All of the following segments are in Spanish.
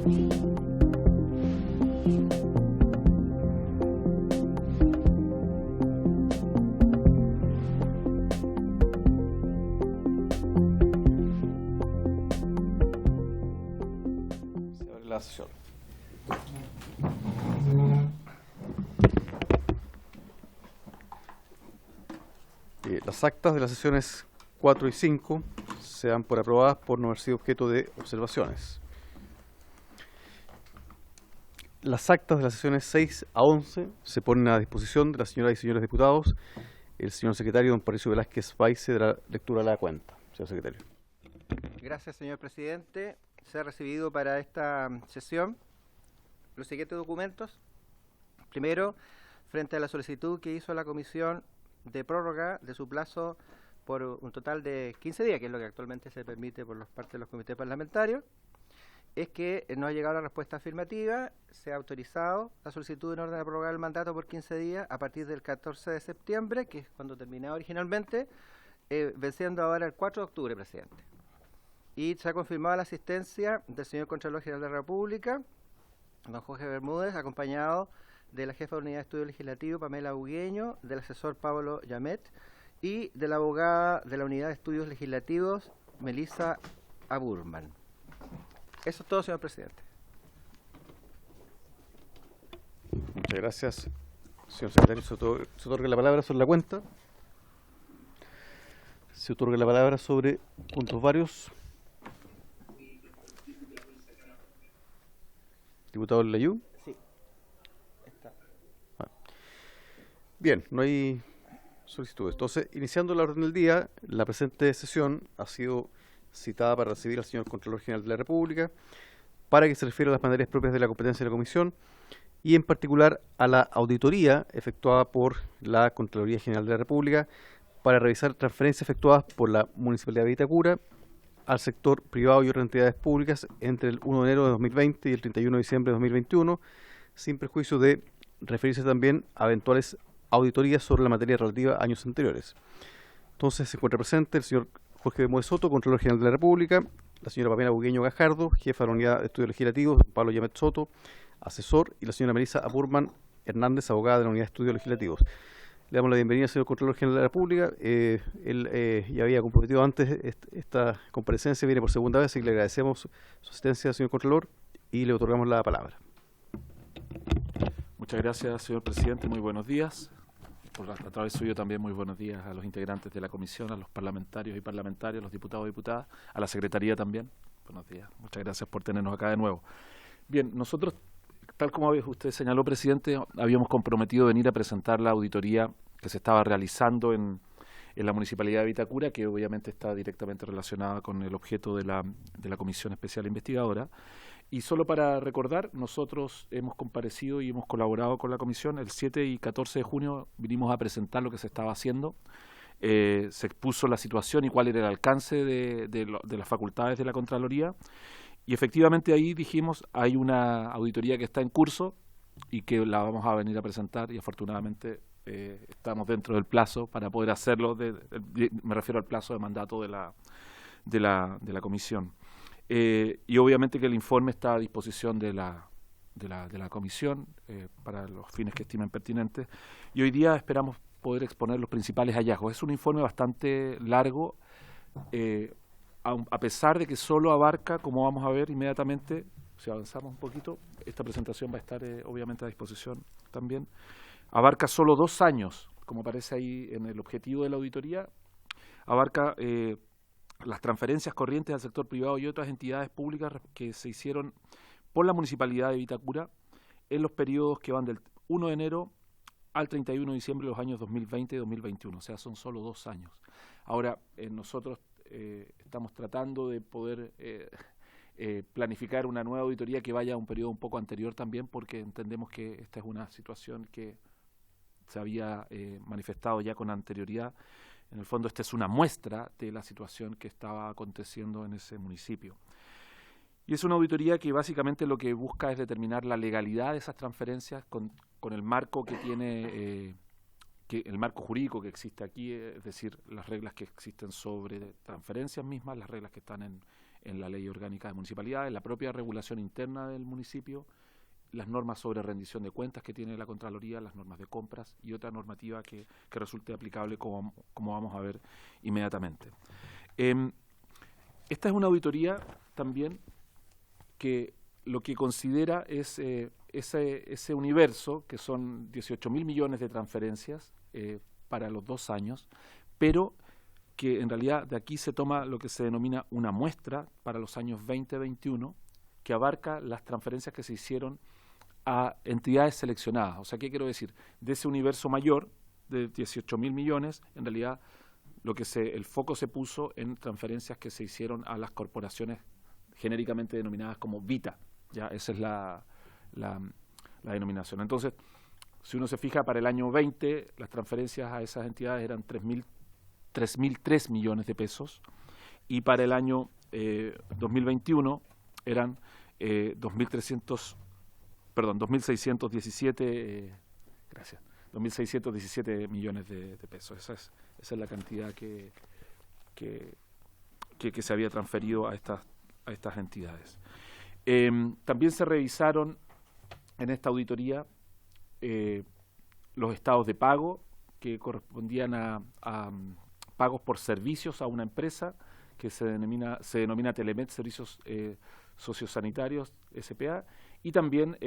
La sesión. Las actas de las sesiones 4 y 5 se dan por aprobadas por no haber sido objeto de observaciones. Las actas de las sesiones 6 a 11 se ponen a disposición de las señoras y señores diputados. El señor secretario, don Patricio Velázquez Paize, dará lectura de la cuenta. Señor secretario. Gracias, señor presidente. Se ha recibido para esta sesión los siguientes documentos. Primero, frente a la solicitud que hizo la comisión de prórroga de su plazo por un total de 15 días, que es lo que actualmente se permite por parte de los comités parlamentarios, es que no ha llegado la respuesta afirmativa. Se ha autorizado la solicitud en orden de prorrogar el mandato por 15 días a partir del 14 de septiembre, que es cuando terminaba originalmente, venciendo ahora el 4 de octubre, presidente. Y se ha confirmado la asistencia del señor Contralor General de la República, don Jorge Bermúdez, acompañado de la jefa de Unidad de Estudio Legislativo, Pamela Bugueño, del asesor Pablo Yamet y de la abogada de la Unidad de Estudios Legislativos, Melissa Aburman. Eso es todo, señor presidente. Muchas gracias, señor secretario. Se otorga la palabra sobre la cuenta. Se otorga la palabra sobre puntos varios. Diputado Layú. Sí. Está. Bien, no hay solicitudes. Entonces, iniciando la orden del día, la presente sesión ha sido citada para recibir al señor Contralor General de la República para que se refiera a las materias propias de la competencia de la Comisión y en particular a la auditoría efectuada por la Contraloría General de la República para revisar transferencias efectuadas por la Municipalidad de Vitacura al sector privado y otras entidades públicas entre el 1 de enero de 2020 y el 31 de diciembre de 2021, sin perjuicio de referirse también a eventuales auditorías sobre la materia relativa a años anteriores. Entonces se encuentra presente el señor Jorge Bermúdez Soto, Contralor General de la República, la señora Pamela Bugueño Gajardo, jefa de la Unidad de Estudios Legislativos, don Pablo Yamet Soto, asesor, y la señora Melissa Aburman Hernández, abogada de la Unidad de Estudios Legislativos. Le damos la bienvenida al señor Contralor General de la República. Él ya había comprometido antes esta comparecencia, viene por segunda vez, y le agradecemos su asistencia, señor Contralor, y le otorgamos la palabra. Muchas gracias, señor presidente. Muy buenos días. A través suyo también muy buenos días a los integrantes de la comisión, a los parlamentarios y parlamentarias, a los diputados y diputadas, a la secretaría también. Buenos días. Muchas gracias por tenernos acá de nuevo. Bien, nosotros, tal como usted señaló, presidente, habíamos comprometido venir a presentar la auditoría que se estaba realizando en la Municipalidad de Vitacura, que obviamente está directamente relacionada con el objeto de la Comisión Especial Investigadora. Y solo para recordar, nosotros hemos comparecido y hemos colaborado con la Comisión. El 7 y 14 de junio vinimos a presentar lo que se estaba haciendo. Se expuso la situación y cuál era el alcance de las facultades de la Contraloría. Y efectivamente ahí dijimos, hay una auditoría que está en curso y que la vamos a venir a presentar, y afortunadamente estamos dentro del plazo para poder hacerlo. Me refiero al plazo de mandato de la comisión. Y obviamente que el informe está a disposición de la comisión para los fines que estimen pertinentes. Y hoy día esperamos poder exponer los principales hallazgos. Es un informe bastante largo, a pesar de que solo abarca, como vamos a ver inmediatamente, si avanzamos un poquito, esta presentación va a estar obviamente a disposición también, abarca solo 2 años, como aparece ahí en el objetivo de la auditoría, abarca las transferencias corrientes al sector privado y otras entidades públicas que se hicieron por la Municipalidad de Vitacura en los periodos que van del 1 de enero al 31 de diciembre de los años 2020 y 2021, o sea, son solo 2 años. Ahora, nosotros estamos tratando de poder planificar una nueva auditoría que vaya a un periodo un poco anterior también, porque entendemos que esta es una situación que se había manifestado ya con anterioridad. En el fondo, esta es una muestra de la situación que estaba aconteciendo en ese municipio. Y es una auditoría que básicamente lo que busca es determinar la legalidad de esas transferencias con el marco que tiene, el marco jurídico que existe aquí, es decir, las reglas que existen sobre transferencias mismas, las reglas que están en la Ley Orgánica de Municipalidades, en la propia regulación interna del municipio, las normas sobre rendición de cuentas que tiene la Contraloría, las normas de compras y otra normativa que resulte aplicable como vamos a ver inmediatamente. Esta es una auditoría también que lo que considera es ese universo, que son 18.000 millones de transferencias para los 2 años, pero que en realidad de aquí se toma lo que se denomina una muestra para los años 20-21, que abarca las transferencias que se hicieron a entidades seleccionadas. O sea, ¿qué quiero decir? De ese universo mayor de 18.000 millones, en realidad el foco se puso en transferencias que se hicieron a las corporaciones genéricamente denominadas como Vita. Ya, esa es la denominación. Entonces, si uno se fija, para el año 20, las transferencias a esas entidades eran 3.003 millones de pesos, y para el año 2021 eran 2.617 millones de pesos. Esa es la cantidad que se había transferido a estas entidades. También se revisaron en esta auditoría los estados de pago que correspondían a pagos por servicios a una empresa que se denomina Telemed Servicios Sociosanitarios S.p.A. y también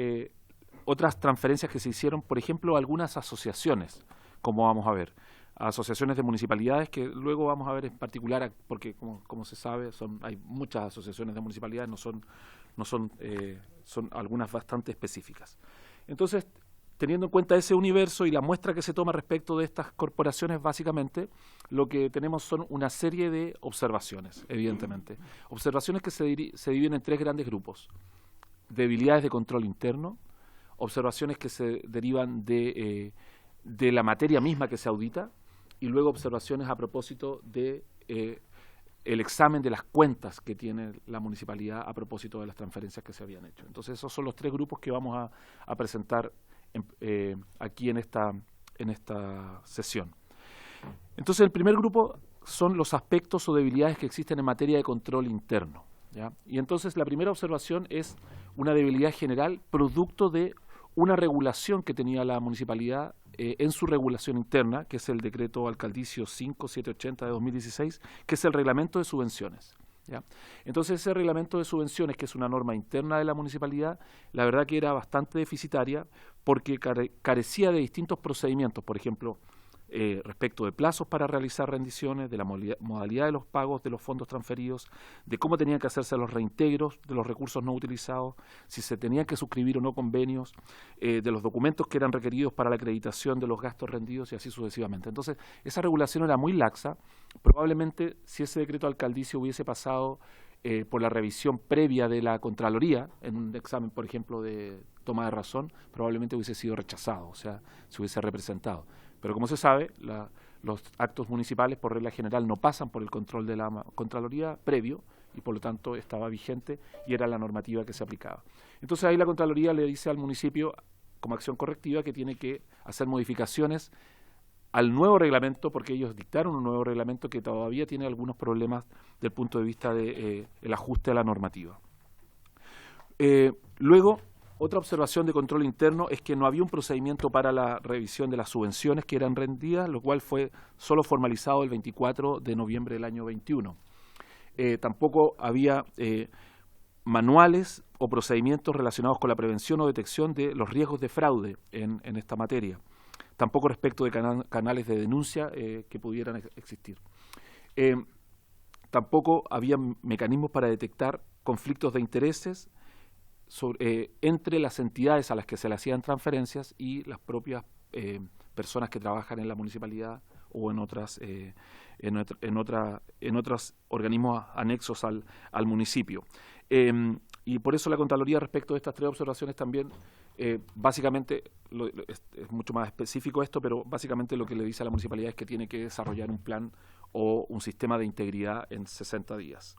otras transferencias que se hicieron, por ejemplo, a algunas asociaciones, como vamos a ver, a asociaciones de municipalidades, que luego vamos a ver en particular, porque como se sabe, hay muchas asociaciones de municipalidades, son algunas bastante específicas. Entonces, teniendo en cuenta ese universo y la muestra que se toma respecto de estas corporaciones, básicamente, lo que tenemos son una serie de observaciones, evidentemente. Observaciones que se dividen en 3 grandes grupos: debilidades de control interno, observaciones que se derivan de la materia misma que se audita, y luego observaciones a propósito de el examen de las cuentas que tiene la municipalidad a propósito de las transferencias que se habían hecho. Entonces, esos son los 3 grupos que vamos a presentar aquí en esta sesión. Entonces, el primer grupo son los aspectos o debilidades que existen en materia de control interno, ¿ya? Y entonces la primera observación es una debilidad general producto de una regulación que tenía la municipalidad en su regulación interna, que es el decreto alcaldicio 5780 de 2016, que es el reglamento de subvenciones, ¿ya? Entonces, ese reglamento de subvenciones, que es una norma interna de la municipalidad, la verdad que era bastante deficitaria porque carecía de distintos procedimientos, por ejemplo, respecto de plazos para realizar rendiciones, de la modalidad de los pagos de los fondos transferidos, de cómo tenían que hacerse los reintegros de los recursos no utilizados, si se tenían que suscribir o no convenios, de los documentos que eran requeridos para la acreditación de los gastos rendidos y así sucesivamente. Entonces, esa regulación era muy laxa. Probablemente, si ese decreto alcaldicio hubiese pasado por la revisión previa de la Contraloría, en un examen, por ejemplo, de toma de razón, probablemente hubiese sido rechazado, o sea, se hubiese representado. Pero como se sabe, los actos municipales por regla general no pasan por el control de la Contraloría previo y por lo tanto estaba vigente y era la normativa que se aplicaba. Entonces ahí la Contraloría le dice al municipio, como acción correctiva, que tiene que hacer modificaciones al nuevo reglamento, porque ellos dictaron un nuevo reglamento que todavía tiene algunos problemas desde el punto de vista del ajuste a la normativa. Luego, otra observación de control interno es que no había un procedimiento para la revisión de las subvenciones que eran rendidas, lo cual fue solo formalizado el 24 de noviembre del año 21. Tampoco había manuales o procedimientos relacionados con la prevención o detección de los riesgos de fraude en esta materia. Tampoco respecto de canales de denuncia que pudieran existir. Tampoco había mecanismos para detectar conflictos de intereses entre las entidades a las que se le hacían transferencias y las propias personas que trabajan en la municipalidad o en otros organismos anexos al municipio. Y por eso la Contraloría, respecto de estas 3 observaciones también, básicamente, es mucho más específico esto, pero básicamente lo que le dice a la municipalidad es que tiene que desarrollar un plan o un sistema de integridad en 60 días.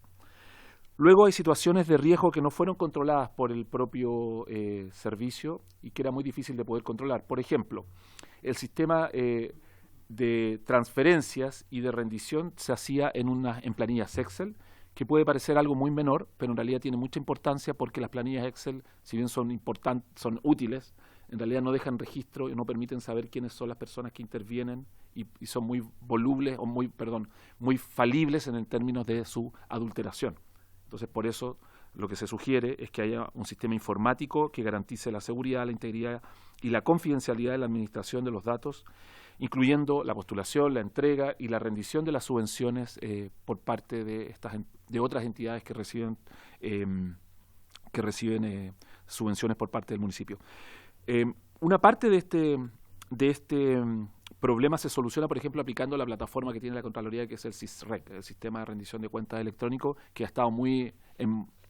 Luego hay situaciones de riesgo que no fueron controladas por el propio servicio y que era muy difícil de poder controlar. Por ejemplo, el sistema de transferencias y de rendición se hacía en planillas Excel que puede parecer algo muy menor, pero en realidad tiene mucha importancia porque las planillas Excel, si bien son útiles, en realidad no dejan registro y no permiten saber quiénes son las personas que intervienen y son muy volubles o muy falibles en términos de su adulteración. Entonces, por eso lo que se sugiere es que haya un sistema informático que garantice la seguridad, la integridad y la confidencialidad de la administración de los datos, incluyendo la postulación, la entrega y la rendición de las subvenciones por parte de otras entidades que reciben subvenciones por parte del municipio. Una parte de este problema se soluciona, por ejemplo, aplicando la plataforma que tiene la Contraloría, que es el SISREC, el Sistema de Rendición de Cuentas Electrónico, que ha estado muy,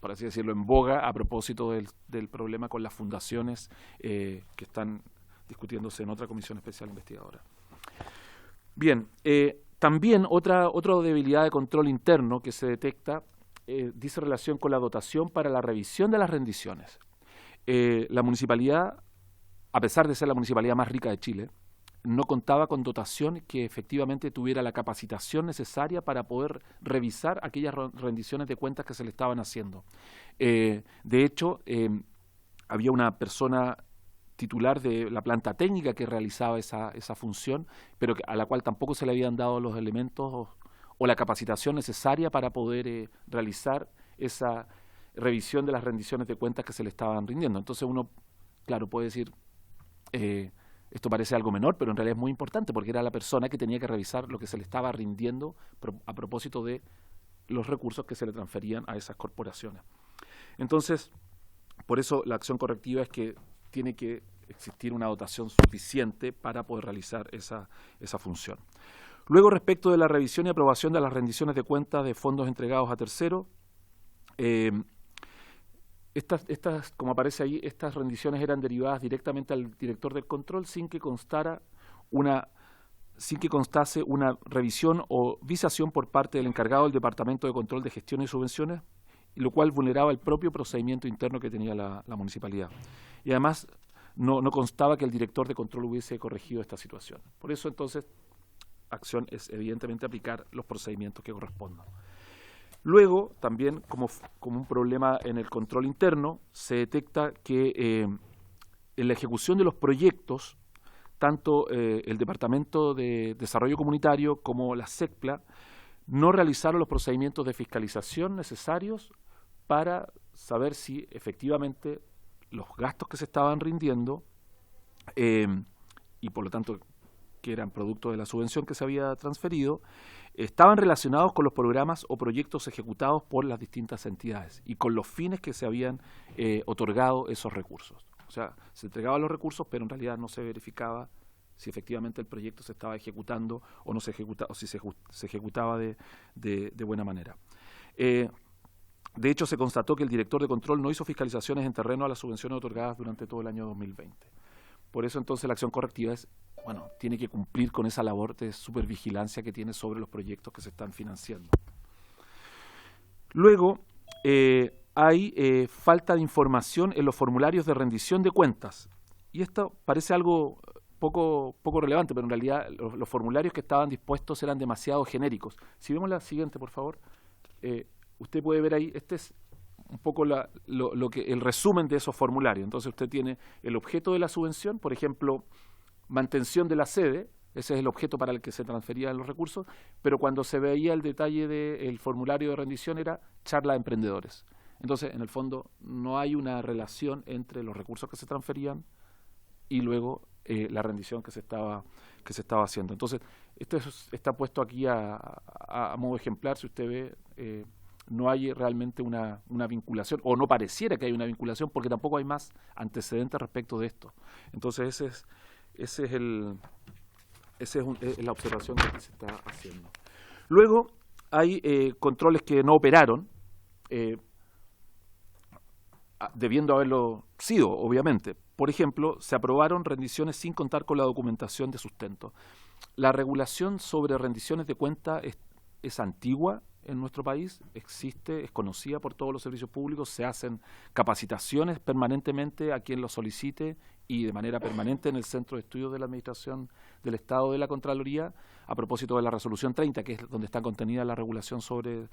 por así decirlo, en boga a propósito del problema con las fundaciones que están discutiéndose en otra comisión especial investigadora. Bien, también otra debilidad de control interno que se detecta dice relación con la dotación para la revisión de las rendiciones. La municipalidad, a pesar de ser la municipalidad más rica de Chile, no contaba con dotación que efectivamente tuviera la capacitación necesaria para poder revisar aquellas rendiciones de cuentas que se le estaban haciendo. De hecho, había una persona titular de la planta técnica que realizaba esa función, pero a la cual tampoco se le habían dado los elementos o la capacitación necesaria para poder realizar esa revisión de las rendiciones de cuentas que se le estaban rindiendo. Entonces uno, claro, puede decir, esto parece algo menor, pero en realidad es muy importante porque era la persona que tenía que revisar lo que se le estaba rindiendo a propósito de los recursos que se le transferían a esas corporaciones. Entonces, por eso la acción correctiva es que tiene que existir una dotación suficiente para poder realizar esa función. Luego, respecto de la revisión y aprobación de las rendiciones de cuentas de fondos entregados a terceros, como aparece ahí, estas rendiciones eran derivadas directamente al director del control sin que constase una revisión o visación por parte del encargado del Departamento de Control de Gestión y Subvenciones, lo cual vulneraba el propio procedimiento interno que tenía la municipalidad. Y además no constaba que el director de control hubiese corregido esta situación. Por eso entonces acción es evidentemente aplicar los procedimientos que correspondan. Luego, también como un problema en el control interno, se detecta que en la ejecución de los proyectos, tanto el Departamento de Desarrollo Comunitario como la SECPLA no realizaron los procedimientos de fiscalización necesarios para saber si efectivamente los gastos que se estaban rindiendo y por lo tanto que eran producto de la subvención que se había transferido, estaban relacionados con los programas o proyectos ejecutados por las distintas entidades y con los fines que se habían otorgado esos recursos. O sea, se entregaban los recursos, pero en realidad no se verificaba si efectivamente el proyecto se estaba ejecutando o no se ejecutaba, o si se ejecutaba de buena manera. De hecho, se constató que el director de control no hizo fiscalizaciones en terreno a las subvenciones otorgadas durante todo el año 2020. Por eso entonces la acción correctiva tiene que cumplir con esa labor de supervigilancia que tiene sobre los proyectos que se están financiando. Luego, hay falta de información en los formularios de rendición de cuentas. Y esto parece algo poco relevante, pero en realidad los formularios que estaban dispuestos eran demasiado genéricos. Si vemos la siguiente, por favor, usted puede ver ahí, este es un poco el resumen de esos formularios. Entonces usted tiene el objeto de la subvención, por ejemplo, mantención de la sede, ese es el objeto para el que se transferían los recursos, pero cuando se veía el detalle del formulario de rendición era charla de emprendedores. Entonces, en el fondo, no hay una relación entre los recursos que se transferían y luego la rendición que se estaba haciendo. Entonces, esto está puesto aquí a modo ejemplar, si usted ve, no hay realmente una vinculación, o no pareciera que hay una vinculación, porque tampoco hay más antecedentes respecto de esto. Entonces, esa es la observación que se está haciendo. Luego, hay controles que no operaron, debiendo haberlo sido, obviamente. Por ejemplo, se aprobaron rendiciones sin contar con la documentación de sustento. La regulación sobre rendiciones de cuenta es antigua en nuestro país, existe, es conocida por todos los servicios públicos, se hacen capacitaciones permanentemente a quien lo solicite y de manera permanente en el Centro de Estudios de la Administración del Estado de la Contraloría, a propósito de la Resolución 30, que es donde está contenida la regulación sobre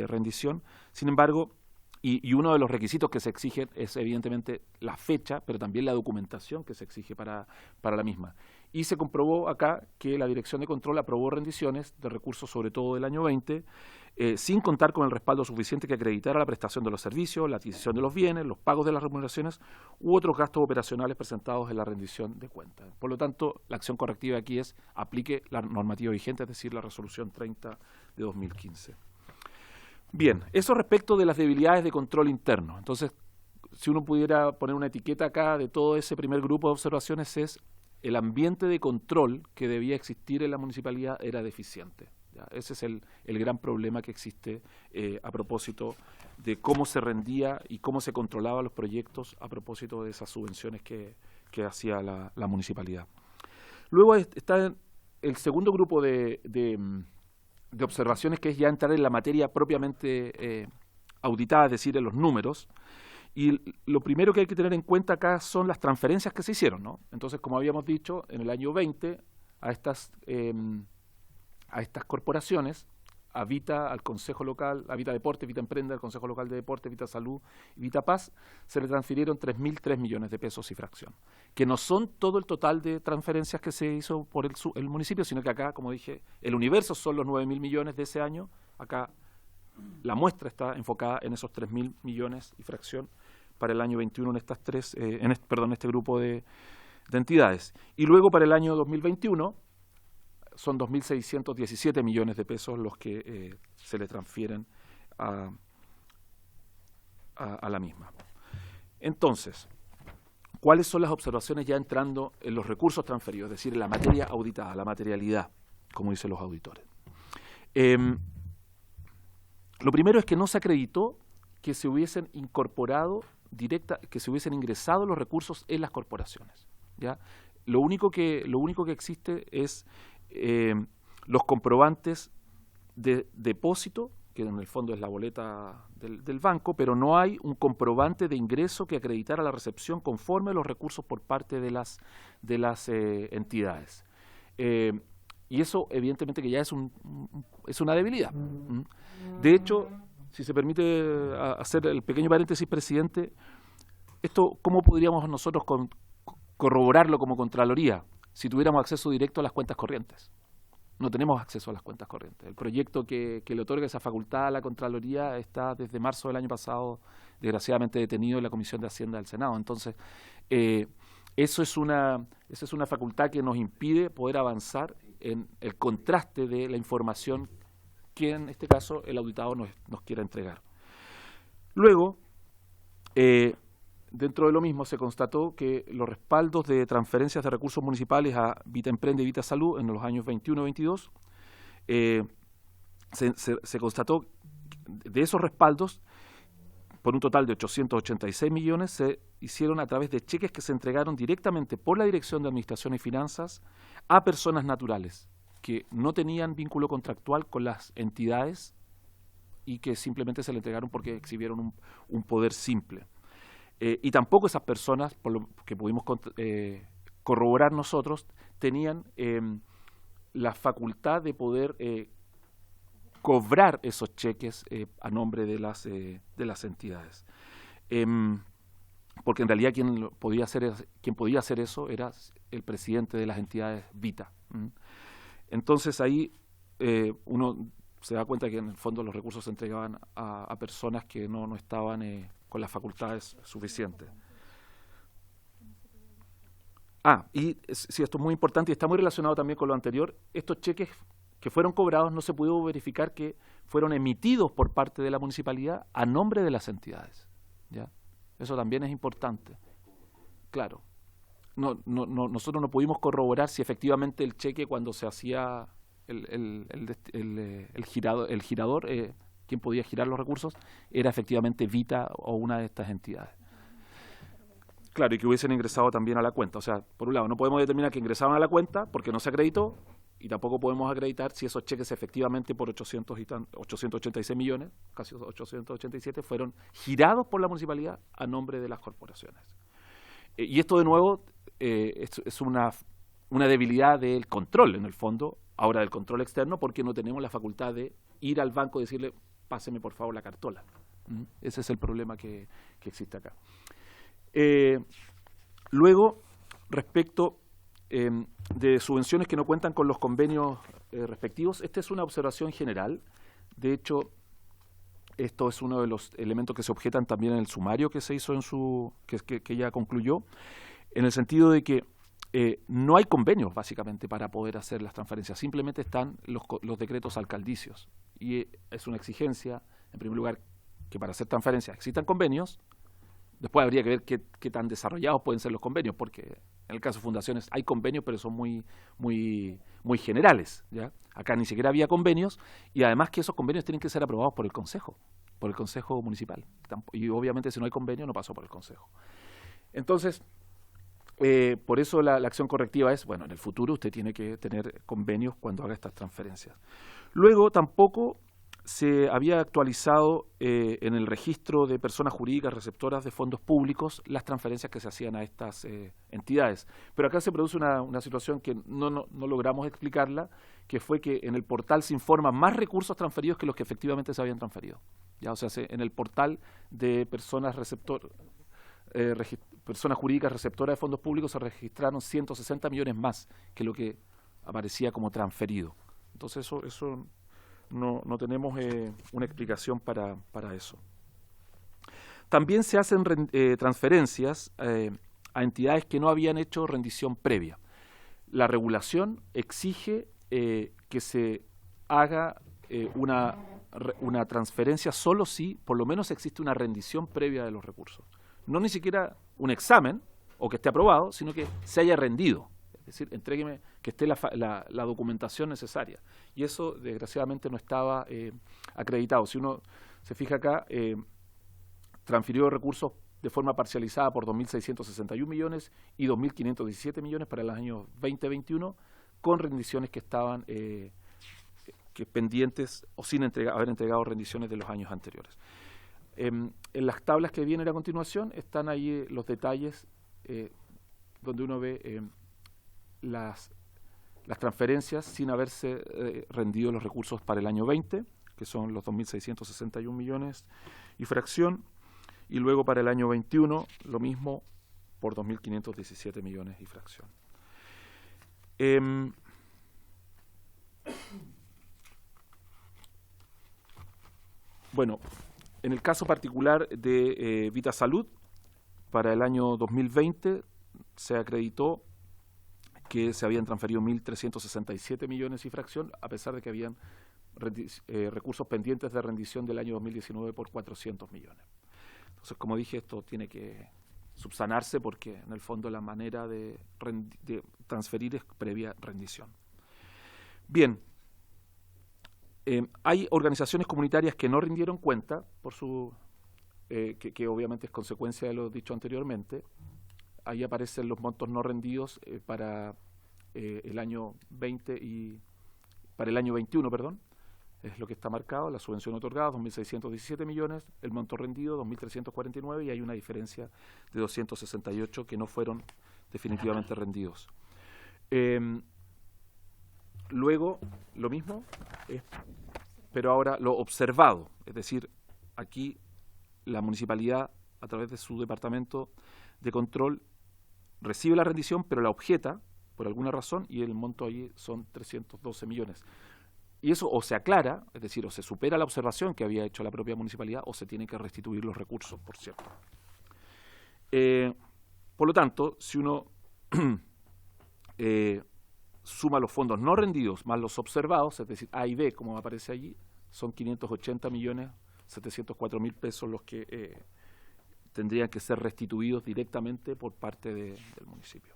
rendición. Sin embargo, y uno de los requisitos que se exigen es evidentemente la fecha, pero también la documentación que se exige para la misma. Y se comprobó acá que la Dirección de Control aprobó rendiciones de recursos, sobre todo del año 20, sin contar con el respaldo suficiente que acreditara la prestación de los servicios, la adquisición de los bienes, los pagos de las remuneraciones u otros gastos operacionales presentados en la rendición de cuentas. Por lo tanto, la acción correctiva aquí es aplique la normativa vigente, es decir, la Resolución 30 de 2015. Bien, eso respecto de las debilidades de control interno. Entonces, si uno pudiera poner una etiqueta acá de todo ese primer grupo de observaciones, es el ambiente de control que debía existir en la municipalidad era deficiente. ¿Ya? Ese es el gran problema que existe a propósito de cómo se rendía y cómo se controlaban los proyectos a propósito de esas subvenciones que hacía la municipalidad. Luego está el segundo grupo de observaciones, que es ya entrar en la materia propiamente auditada, es decir, en los números. Y lo primero que hay que tener en cuenta acá son las transferencias que se hicieron, ¿no? Entonces, como habíamos dicho, en el año 20 a estas corporaciones, a Vita, al Consejo Local, a Vita Deporte, Vita Emprende, al Consejo Local de Deporte, Vita Salud y Vita Paz, se le transfirieron 3.003 millones de pesos y fracción, que no son todo el total de transferencias que se hizo por el municipio, sino que acá, como dije, el universo son los 9.000 millones de ese año. Acá la muestra está enfocada en esos 3.000 millones y fracción para el año 21 en estas este grupo de entidades. Y luego para el año 2021 son 2.617 millones de pesos los que se le transfieren a la misma. Entonces, ¿cuáles son las observaciones ya entrando en los recursos transferidos? Es decir, en la materia auditada, la materialidad, como dicen los auditores. Lo primero es que no se acreditó que se hubiesen incorporado que se hubiesen ingresado los recursos en las corporaciones, ¿ya? Lo único que existe es los comprobantes de depósito, que en el fondo es la boleta del banco, pero no hay un comprobante de ingreso que acreditara la recepción conforme a los recursos por parte de las entidades. Y eso evidentemente que ya es una debilidad. De hecho, si se permite hacer el pequeño paréntesis, presidente, esto, ¿cómo podríamos nosotros corroborarlo como Contraloría si tuviéramos acceso directo a las cuentas corrientes? No tenemos acceso a las cuentas corrientes. El proyecto que le otorga esa facultad a la Contraloría está desde marzo del año pasado, desgraciadamente detenido en la Comisión de Hacienda del Senado. Entonces, esa es una facultad que nos impide poder avanzar en el contraste de la información que en este caso el auditado nos quiera entregar. Luego, dentro de lo mismo se constató que los respaldos de transferencias de recursos municipales a Vita Emprende y Vita Salud en los años 21 y 22, se constató de esos respaldos, por un total de 886 millones, se hicieron a través de cheques que se entregaron directamente por la Dirección de Administración y Finanzas a personas naturales que no tenían vínculo contractual con las entidades y que simplemente se le entregaron porque exhibieron un poder simple. Y tampoco esas personas, por lo que pudimos corroborar nosotros, tenían la facultad de poder cobrar esos cheques a nombre de las entidades. Porque en realidad quien podía hacer eso era el presidente de las entidades Vita. Entonces ahí uno se da cuenta que en el fondo los recursos se entregaban a personas que no estaban con las facultades suficientes. Y sí, esto es muy importante y está muy relacionado también con lo anterior. Estos cheques que fueron cobrados no se pudo verificar que fueron emitidos por parte de la municipalidad a nombre de las entidades, ¿ya? Eso también es importante. Claro, nosotros no pudimos corroborar si efectivamente el cheque, cuando se hacía el girador, quien podía girar los recursos, era efectivamente Vita o una de estas entidades. Claro, y que hubiesen ingresado también a la cuenta. O sea, por un lado, no podemos determinar que ingresaban a la cuenta porque no se acreditó, y tampoco podemos acreditar si esos cheques efectivamente por 886 millones, casi 887, fueron girados por la municipalidad a nombre de las corporaciones. Y esto de nuevo es una debilidad del control, en el fondo, ahora del control externo, porque no tenemos la facultad de ir al banco y decirle, páseme por favor la cartola. Ese es el problema que existe acá. Luego, respecto de subvenciones que no cuentan con los convenios respectivos, esta es una observación general. De hecho, esto es uno de los elementos que se objetan también en el sumario que se hizo que ya concluyó, en el sentido de que no hay convenios, básicamente, para poder hacer las transferencias. Simplemente están los decretos alcaldicios. Y es una exigencia, en primer lugar, que para hacer transferencias existan convenios. Después habría que ver qué tan desarrollados pueden ser los convenios, porque en el caso de fundaciones hay convenios, pero son muy generales, ¿ya? Acá ni siquiera había convenios, y además que esos convenios tienen que ser aprobados por el Consejo Municipal. Y obviamente si no hay convenio no pasó por el Consejo. Entonces, por eso la acción correctiva es, bueno, en el futuro usted tiene que tener convenios cuando haga estas transferencias. Luego tampoco se había actualizado en el registro de personas jurídicas receptoras de fondos públicos las transferencias que se hacían a estas entidades. Pero acá se produce una situación que no logramos explicarla, que fue que en el portal se informan más recursos transferidos que los que efectivamente se habían transferido. ¿Ya? O sea, en el portal de personas personas jurídicas receptoras de fondos públicos se registraron 160 millones más que lo que aparecía como transferido. Entonces eso no tenemos una explicación para eso. También se hacen transferencias a entidades que no habían hecho rendición previa. La regulación exige que se haga una transferencia solo si por lo menos existe una rendición previa de los recursos. No ni siquiera un examen o que esté aprobado, sino que se haya rendido. Es decir, entrégueme que esté la documentación necesaria. Y eso, desgraciadamente, no estaba acreditado. Si uno se fija acá, transfirió recursos de forma parcializada por 2.661 millones y 2.517 millones para el año 2021, con rendiciones que estaban pendientes o sin haber entregado rendiciones de los años anteriores. En las tablas que vienen a continuación están ahí los detalles donde uno ve las transferencias sin haberse rendido los recursos para el año 20, que son los 2.661 millones y fracción, y luego para el año 21 lo mismo por 2.517 millones y fracción. Bueno, en el caso particular de Vita Salud, para el año 2020 se acreditó que se habían transferido 1.367 millones y fracción, a pesar de que habían recursos pendientes de rendición del año 2019 por 400 millones. Entonces, como dije, esto tiene que subsanarse porque, en el fondo, la manera de transferir es previa rendición. Bien. Hay organizaciones comunitarias que no rindieron cuenta, que obviamente es consecuencia de lo dicho anteriormente. Ahí aparecen los montos no rendidos para el año 20 y para el año 21, perdón, es lo que está marcado, la subvención otorgada, 2.617 millones, el monto rendido, 2.349, y hay una diferencia de 268 que no fueron definitivamente rendidos. Luego, lo mismo, pero ahora lo observado, es decir, aquí la municipalidad, a través de su departamento de control, recibe la rendición, pero la objeta por alguna razón, y el monto allí son 312 millones. Y eso o se aclara, es decir, o se supera la observación que había hecho la propia municipalidad, o se tienen que restituir los recursos, por cierto. Por lo tanto, si uno suma los fondos no rendidos más los observados, es decir, A y B, como aparece allí, son 580 millones 704 mil pesos los que tendrían que ser restituidos directamente por parte del municipio.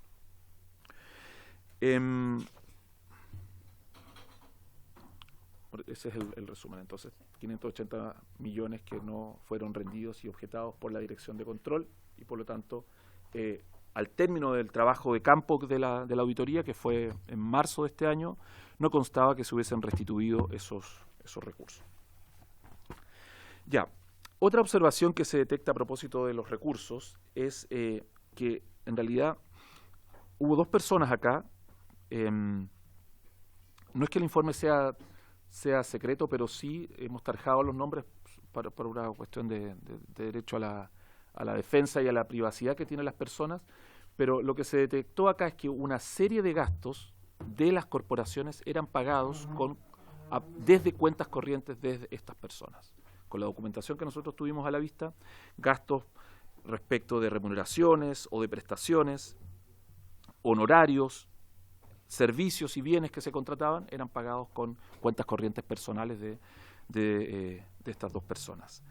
Ese es el resumen. Entonces, 580 millones que no fueron rendidos y objetados por la Dirección de Control, y por lo tanto al término del trabajo de campo de la auditoría, que fue en marzo de este año, no constaba que se hubiesen restituido esos recursos. Ya, otra observación que se detecta a propósito de los recursos es que en realidad hubo 2 personas acá. No es que el informe sea secreto, pero sí hemos tarjado los nombres por una cuestión de derecho a la defensa y a la privacidad que tienen las personas, pero lo que se detectó acá es que una serie de gastos de las corporaciones eran pagados desde cuentas corrientes de estas personas. Con la documentación que nosotros tuvimos a la vista, gastos respecto de remuneraciones o de prestaciones, honorarios, servicios y bienes que se contrataban eran pagados con cuentas corrientes personales de estas 2 personas.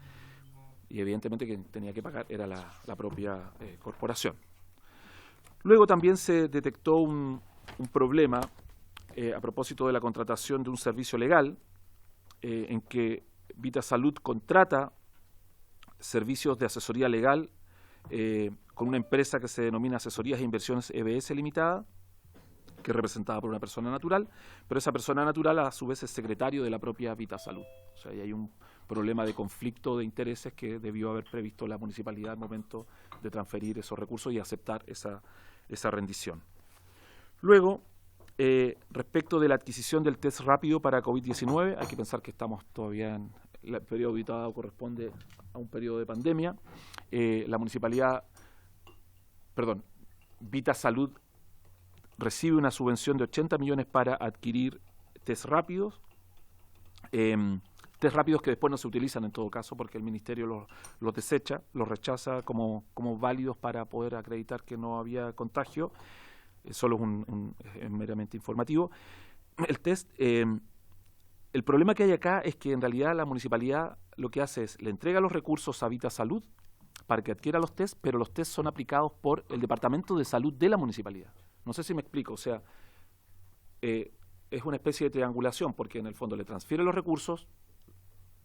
Y evidentemente quien tenía que pagar era la propia corporación. Luego también se detectó un problema a propósito de la contratación de un servicio legal en que Vitasalud contrata servicios de asesoría legal con una empresa que se denomina Asesorías e Inversiones EBS Limitada, que es representada por una persona natural, pero esa persona natural a su vez es secretario de la propia Vitasalud. O sea, ahí hay un problema de conflicto de intereses que debió haber previsto la municipalidad al momento de transferir esos recursos y aceptar esa rendición. Luego, respecto de la adquisición del test rápido para COVID-19, hay que pensar que estamos todavía en el periodo auditado, corresponde a un periodo de pandemia. La municipalidad, Vitasalud recibe una subvención de 80 millones para adquirir test rápidos, test rápidos que después no se utilizan en todo caso porque el ministerio los desecha, los rechaza como válidos para poder acreditar que no había contagio. Solo es meramente informativo. El test, el problema que hay acá es que en realidad la municipalidad lo que hace es le entrega los recursos a Vitasalud para que adquiera los test, pero los test son aplicados por el Departamento de Salud de la municipalidad. No sé si me explico, o sea, es una especie de triangulación porque en el fondo le transfiere los recursos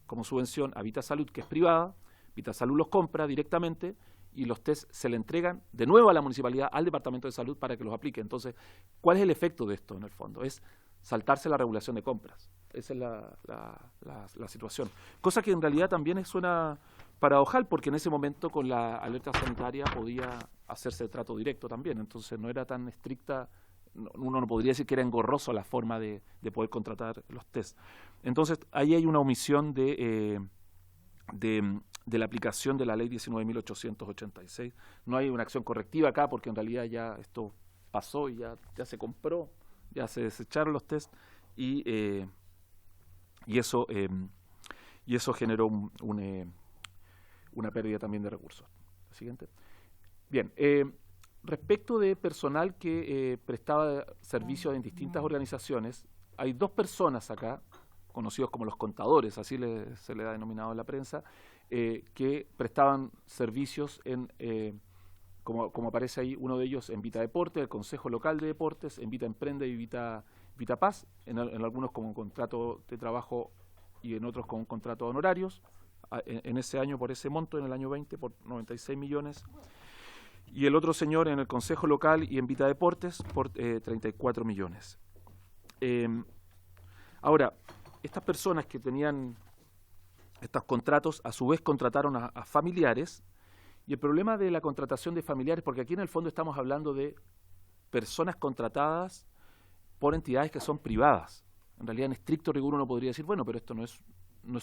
como subvención a Vitasalud, que es privada, Vitasalud los compra directamente y los test se le entregan de nuevo a la municipalidad, al Departamento de Salud para que los aplique. Entonces, ¿cuál es el efecto de esto en el fondo? Es saltarse la regulación de compras. Esa es la situación. Cosa que en realidad también suena paradojal porque en ese momento con la alerta sanitaria podía hacerse trato directo también. Entonces no era tan estricta, uno no podría decir que era engorroso la forma de poder contratar los test. Entonces ahí hay una omisión de la aplicación de la ley 19.886. No hay una acción correctiva acá porque en realidad ya esto pasó y ya se compró, ya se desecharon los test y eso generó una pérdida también de recursos. Siguiente. Bien, respecto de personal que prestaba servicios en distintas organizaciones, hay 2 personas acá, conocidos como los contadores, así se le ha denominado en la prensa, que prestaban servicios como aparece ahí, uno de ellos en Vita Deporte, el Consejo Local de Deportes, en Vita Emprende y Vita Paz, en algunos con contrato de trabajo y en otros con contrato de honorarios, en ese año por ese monto, en el año 20 por 96 millones, y el otro señor en el Consejo Local y en Vita Deportes por 34 millones. Ahora, estas personas que tenían estos contratos, a su vez contrataron a familiares, y el problema de la contratación de familiares, porque aquí en el fondo estamos hablando de personas contratadas por entidades que son privadas. En realidad, en estricto rigor uno podría decir, bueno, pero esto no es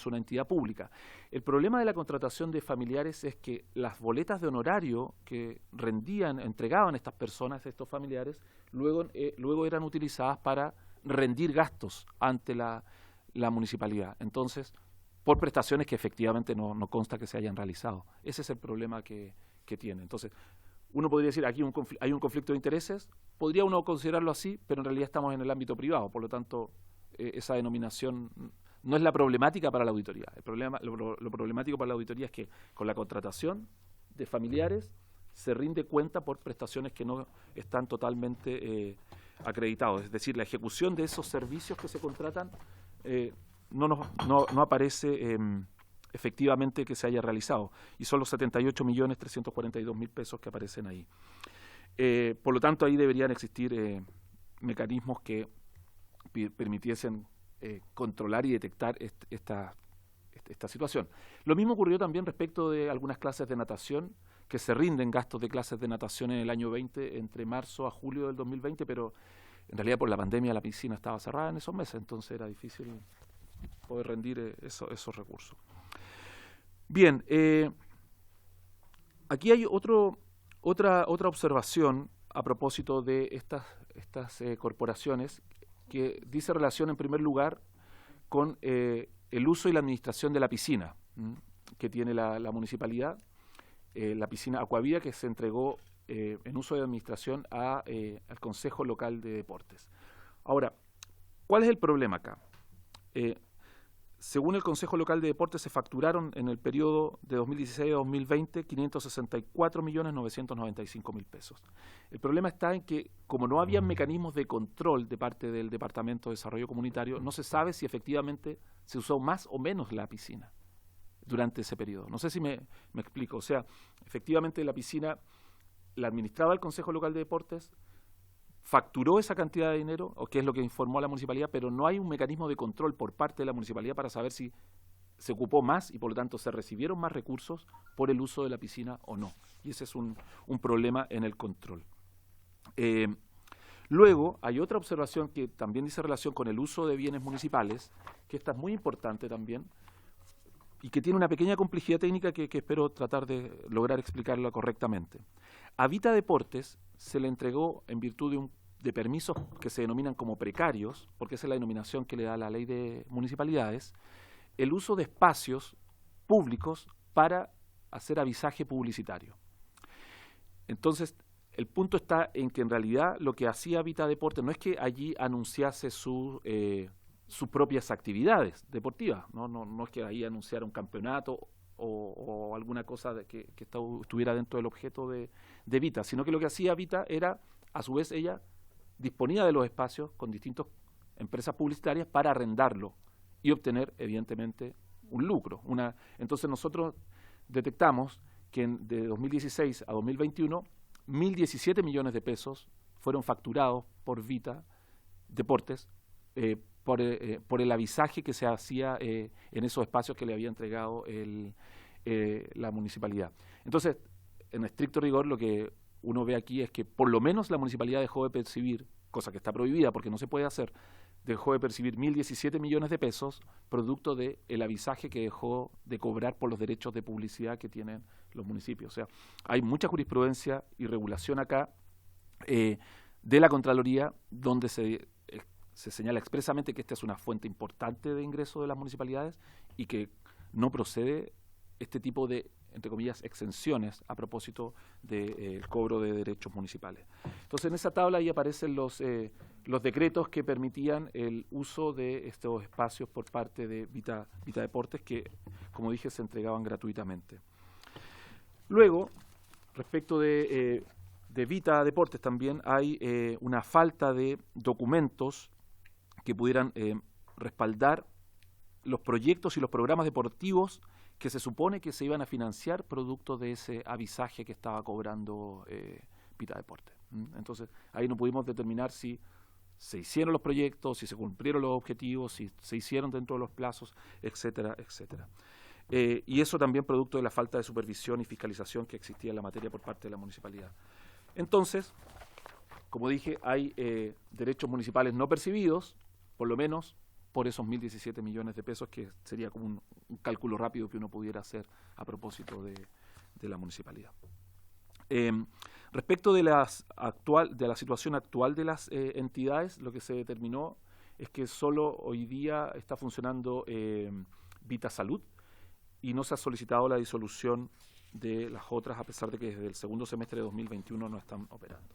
una entidad pública. El problema de la contratación de familiares es que las boletas de honorario que entregaban estas personas, estos familiares, luego eran utilizadas para rendir gastos ante la municipalidad. Entonces, por prestaciones que efectivamente no consta que se hayan realizado. Ese es el problema que tiene. Entonces, uno podría decir, aquí hay un conflicto de intereses, podría uno considerarlo así, pero en realidad estamos en el ámbito privado, por lo tanto, esa denominación no es la problemática para la auditoría. Lo problemático para la auditoría es que con la contratación de familiares se rinde cuenta por prestaciones que no están totalmente acreditados. Es decir, la ejecución de esos servicios que se contratan no aparece efectivamente que se haya realizado. Y son los 78.342.000 pesos que aparecen ahí. Por lo tanto, ahí deberían existir mecanismos que permitiesen controlar y detectar esta situación. Lo mismo ocurrió también respecto de algunas clases de natación, que se rinden gastos de clases de natación en el año 20, entre marzo a julio del 2020, pero en realidad por la pandemia la piscina estaba cerrada en esos meses, entonces era difícil poder rendir esos recursos. Bien, aquí hay otra observación a propósito de estas corporaciones, que dice relación en primer lugar con el uso y la administración de la piscina que tiene la municipalidad, la piscina Acuavida, que se entregó en uso de administración al Consejo Local de Deportes. Ahora, ¿cuál es el problema acá? Según el Consejo Local de Deportes, se facturaron en el periodo de 2016 a 2020 564.995.000 pesos. El problema está en que, como no había mecanismos de control de parte del Departamento de Desarrollo Comunitario, no se sabe si efectivamente se usó más o menos la piscina durante ese periodo. No sé si me explico. O sea, efectivamente la piscina la administraba el Consejo Local de Deportes, facturó esa cantidad de dinero, o que es lo que informó a la municipalidad, pero no hay un mecanismo de control por parte de la municipalidad para saber si se ocupó más y por lo tanto se recibieron más recursos por el uso de la piscina o no. Y ese es un problema en el control. Luego hay otra observación que también dice relación con el uso de bienes municipales, que esta es muy importante también, y que tiene una pequeña complejidad técnica que espero tratar de lograr explicarla correctamente. A Vita Deportes se le entregó, en virtud de permisos que se denominan como precarios, porque esa es la denominación que le da la ley de municipalidades, el uso de espacios públicos para hacer avisaje publicitario. Entonces, el punto está en que en realidad lo que hacía Vita Deportes no es que allí anunciase sus propias actividades deportivas, no es que ahí anunciara un campeonato o alguna cosa que estuviera dentro del objeto de Vita, sino que lo que hacía Vita era, a su vez, ella disponía de los espacios con distintas empresas publicitarias para arrendarlo y obtener, evidentemente, un lucro. Entonces nosotros detectamos que de 2016 a 2021, 1.017 millones de pesos fueron facturados por Vita Deportes por el avisaje que se hacía en esos espacios que le había entregado la municipalidad. Entonces, en estricto rigor, lo que uno ve aquí es que por lo menos la municipalidad dejó de percibir, cosa que está prohibida porque no se puede hacer, dejó de percibir 1.017 millones de pesos producto del avisaje que dejó de cobrar por los derechos de publicidad que tienen los municipios. O sea, hay mucha jurisprudencia y regulación acá de la Contraloría donde se señala expresamente que esta es una fuente importante de ingreso de las municipalidades y que no procede este tipo de, entre comillas, exenciones a propósito del cobro de derechos municipales. Entonces, en esa tabla ahí aparecen los decretos que permitían el uso de estos espacios por parte de Vita Deportes, que, como dije, se entregaban gratuitamente. Luego, respecto de Vita Deportes, también hay una falta de documentos que pudieran respaldar los proyectos y los programas deportivos que se supone que se iban a financiar producto de ese avisaje que estaba cobrando Vita Deportes. Entonces, ahí no pudimos determinar si se hicieron los proyectos, si se cumplieron los objetivos, si se hicieron dentro de los plazos, etcétera, etcétera. Y eso también producto de la falta de supervisión y fiscalización que existía en la materia por parte de la municipalidad. Entonces, como dije, hay derechos municipales no percibidos, por lo menos por esos 1.017 millones de pesos, que sería como un cálculo rápido que uno pudiera hacer a propósito de la municipalidad. Respecto de la situación actual de las entidades, lo que se determinó es que solo hoy día está funcionando Vita Salud y no se ha solicitado la disolución de las otras, a pesar de que desde el segundo semestre de 2021 no están operando.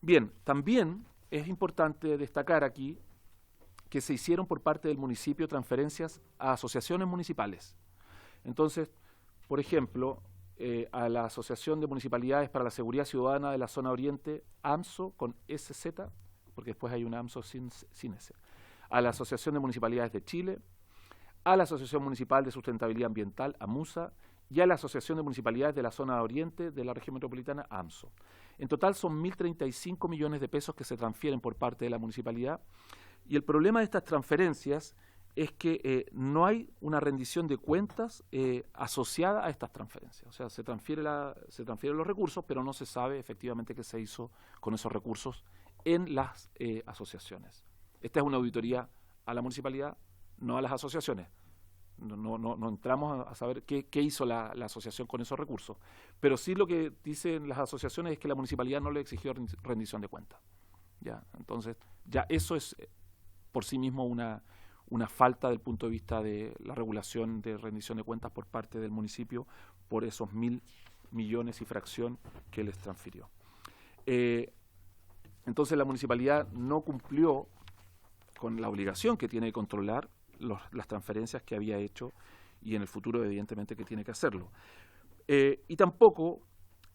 Bien, también es importante destacar aquí que se hicieron por parte del municipio transferencias a asociaciones municipales. Entonces, por ejemplo, a la Asociación de Municipalidades para la Seguridad Ciudadana de la Zona Oriente, AMSO con SZ, porque después hay una AMSO sin S, a la Asociación de Municipalidades de Chile, a la Asociación Municipal de Sustentabilidad Ambiental, AMUSA, y a la Asociación de Municipalidades de la Zona Oriente de la Región Metropolitana, AMSO. En total son 1.035 millones de pesos que se transfieren por parte de la municipalidad, y el problema de estas transferencias es que no hay una rendición de cuentas asociada a estas transferencias. O sea, se transfieren los recursos, pero no se sabe efectivamente qué se hizo con esos recursos en las asociaciones. Esta es una auditoría a la municipalidad, no a las asociaciones. No entramos a saber qué hizo la asociación con esos recursos. Pero sí lo que dicen las asociaciones es que la municipalidad no le exigió rendición de cuentas. ¿Ya? Entonces, ya eso es por sí mismo una falta del punto de vista de la regulación de rendición de cuentas por parte del municipio por esos 1.000 millones y fracción que les transfirió. Entonces la municipalidad no cumplió con la obligación que tiene de controlar las transferencias que había hecho, y en el futuro evidentemente que tiene que hacerlo. Y tampoco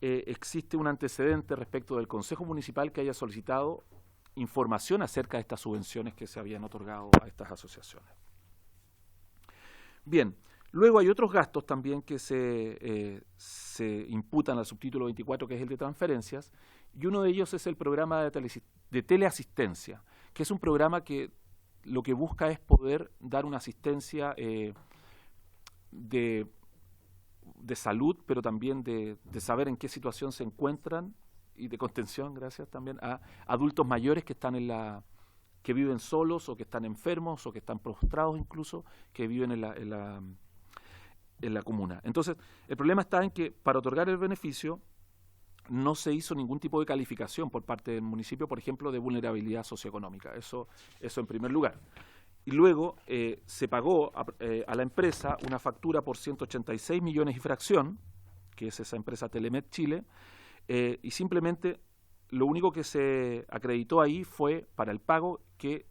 existe un antecedente respecto del Consejo Municipal que haya solicitado información acerca de estas subvenciones que se habían otorgado a estas asociaciones. Bien, luego hay otros gastos también que se imputan al subtítulo 24, que es el de transferencias, y uno de ellos es el programa de teleasistencia, que es un programa que lo que busca es poder dar una asistencia de salud, pero también de saber en qué situación se encuentran, y de contención, gracias, también a adultos mayores que están que viven solos, o que están enfermos, o que están postrados incluso, que viven en la comuna. Entonces, el problema está en que para otorgar el beneficio no se hizo ningún tipo de calificación por parte del municipio, por ejemplo, de vulnerabilidad socioeconómica. Eso en primer lugar. Y luego se pagó a la empresa una factura por 186 millones y fracción, que es esa empresa Telemed Chile, y simplemente lo único que se acreditó ahí fue para el pago que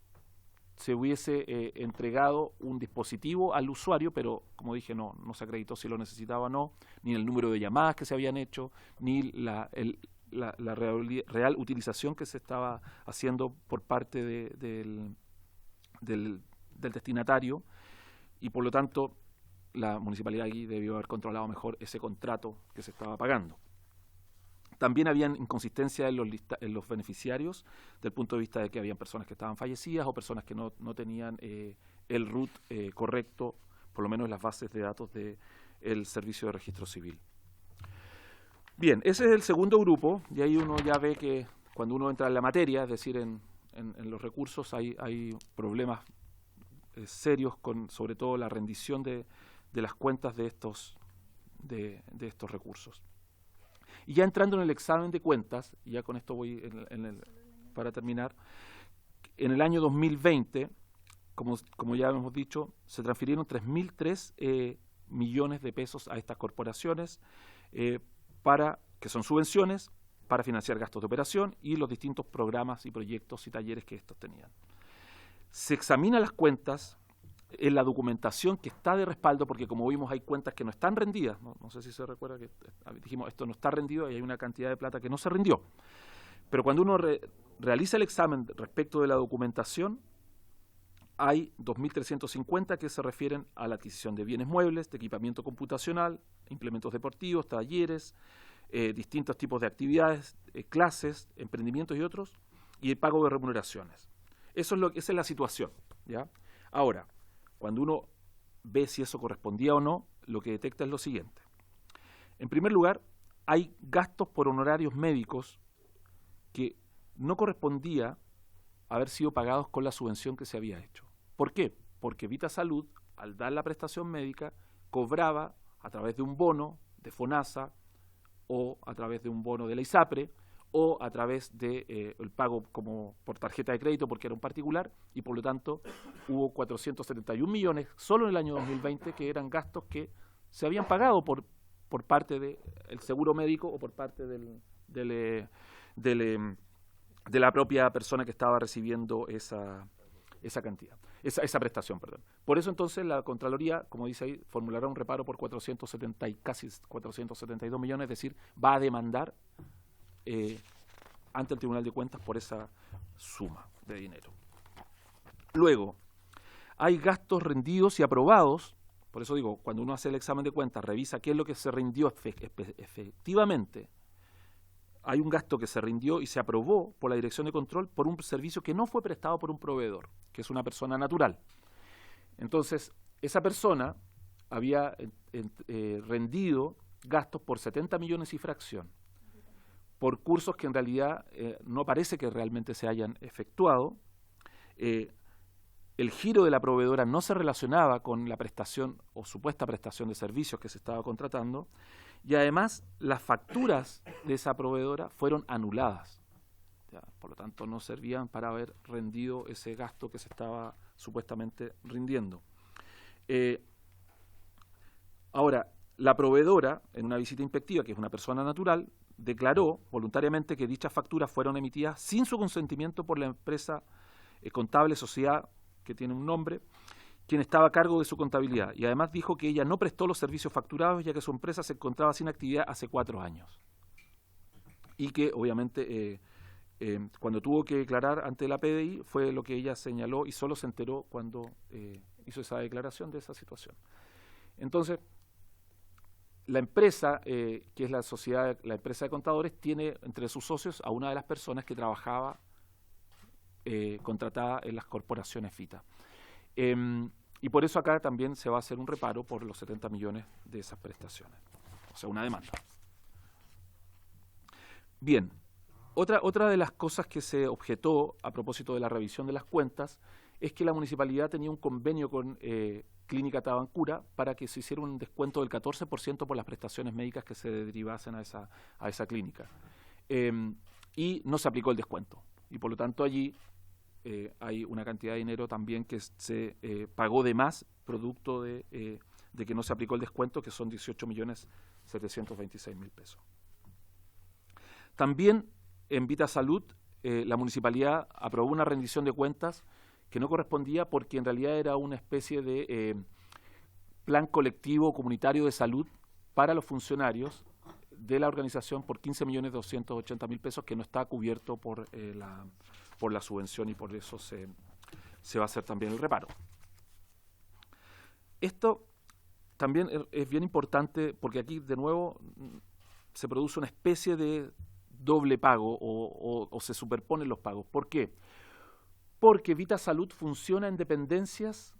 se hubiese entregado un dispositivo al usuario, pero como dije, no se acreditó si lo necesitaba o no, ni el número de llamadas que se habían hecho, ni la real utilización que se estaba haciendo por parte del destinatario, y por lo tanto la municipalidad aquí debió haber controlado mejor ese contrato que se estaba pagando. También habían inconsistencias en los beneficiarios, del punto de vista de que habían personas que estaban fallecidas o personas que no tenían el RUT correcto, por lo menos en las bases de datos del Servicio de Registro Civil. Bien, ese es el segundo grupo, y ahí uno ya ve que cuando uno entra en la materia, es decir, en los recursos, hay problemas serios con sobre todo la rendición de las cuentas de estos recursos. Y ya entrando en el examen de cuentas, y ya con esto voy para terminar, en el año 2020, como ya hemos dicho, se transfirieron 3.003 millones de pesos a estas corporaciones, que son subvenciones, para financiar gastos de operación y los distintos programas y proyectos y talleres que estos tenían. Se examinan las cuentas en la documentación que está de respaldo, porque como vimos hay cuentas que no están rendidas, no sé si se recuerda que dijimos esto no está rendido y hay una cantidad de plata que no se rindió. Pero cuando uno realiza el examen respecto de la documentación, hay 2.350 que se refieren a la adquisición de bienes muebles, de equipamiento computacional, implementos deportivos, talleres, distintos tipos de actividades, clases, emprendimientos y otros, y el pago de remuneraciones. Esa es la situación, ¿ya? Ahora, cuando uno ve si eso correspondía o no, lo que detecta es lo siguiente. En primer lugar, hay gastos por honorarios médicos que no correspondía haber sido pagados con la subvención que se había hecho. ¿Por qué? Porque Vita Salud, al dar la prestación médica, cobraba a través de un bono de FONASA, o a través de un bono de la ISAPRE, o a través de el pago como por tarjeta de crédito, porque era un particular, y por lo tanto hubo 471 millones solo en el año 2020 que eran gastos que se habían pagado por parte del seguro médico o por parte de la propia persona que estaba recibiendo esa cantidad, esa prestación, perdón. Por eso entonces la Contraloría, como dice ahí, formulará un reparo por casi 472 millones, es decir, va a demandar ante el Tribunal de Cuentas por esa suma de dinero. Luego, hay gastos rendidos y aprobados Por eso digo, cuando uno hace el examen de cuentas, revisa qué es lo que se rindió efectivamente, hay un gasto que se rindió y se aprobó por la Dirección de Control por un servicio que no fue prestado por un proveedor, que es una persona natural. Entonces, esa persona había rendido gastos por 70 millones y fracción, por cursos que en realidad no parece que realmente se hayan efectuado. El giro de la proveedora no se relacionaba con la prestación o supuesta prestación de servicios que se estaba contratando, y además las facturas de esa proveedora fueron anuladas. Ya, por lo tanto, no servían para haber rendido ese gasto que se estaba supuestamente rindiendo. Ahora, la proveedora, en una visita inspectiva, que es una persona natural, declaró voluntariamente que dichas facturas fueron emitidas sin su consentimiento por la empresa contable sociedad, que tiene un nombre, quien estaba a cargo de su contabilidad. Y además dijo que ella no prestó los servicios facturados, ya que su empresa se encontraba sin actividad hace 4 años. Y que, obviamente, cuando tuvo que declarar ante la PDI, fue lo que ella señaló y solo se enteró cuando hizo esa declaración de esa situación. Entonces, la empresa, que es la sociedad, la empresa de contadores, tiene entre sus socios a una de las personas que trabajaba contratada en las corporaciones FITA. Y por eso acá también se va a hacer un reparo por los 70 millones de esas prestaciones, o sea, una demanda. Bien, otra de las cosas que se objetó a propósito de la revisión de las cuentas es que la municipalidad tenía un convenio con Clínica Tabancura para que se hiciera un descuento del 14% por las prestaciones médicas que se derivasen a esa clínica. Y no se aplicó el descuento. Y por lo tanto allí hay una cantidad de dinero también que se pagó de más producto de que no se aplicó el descuento, que son 18.726.000 pesos. También en Vita Salud la municipalidad aprobó una rendición de cuentas que no correspondía porque en realidad era una especie de plan colectivo comunitario de salud para los funcionarios de la organización por 15.280.000 pesos, que no está cubierto por la subvención, y por eso se va a hacer también el reparo. Esto también es bien importante porque aquí de nuevo se produce una especie de doble pago o se superponen los pagos. ¿Por qué? Porque Vita Salud funciona en dependencias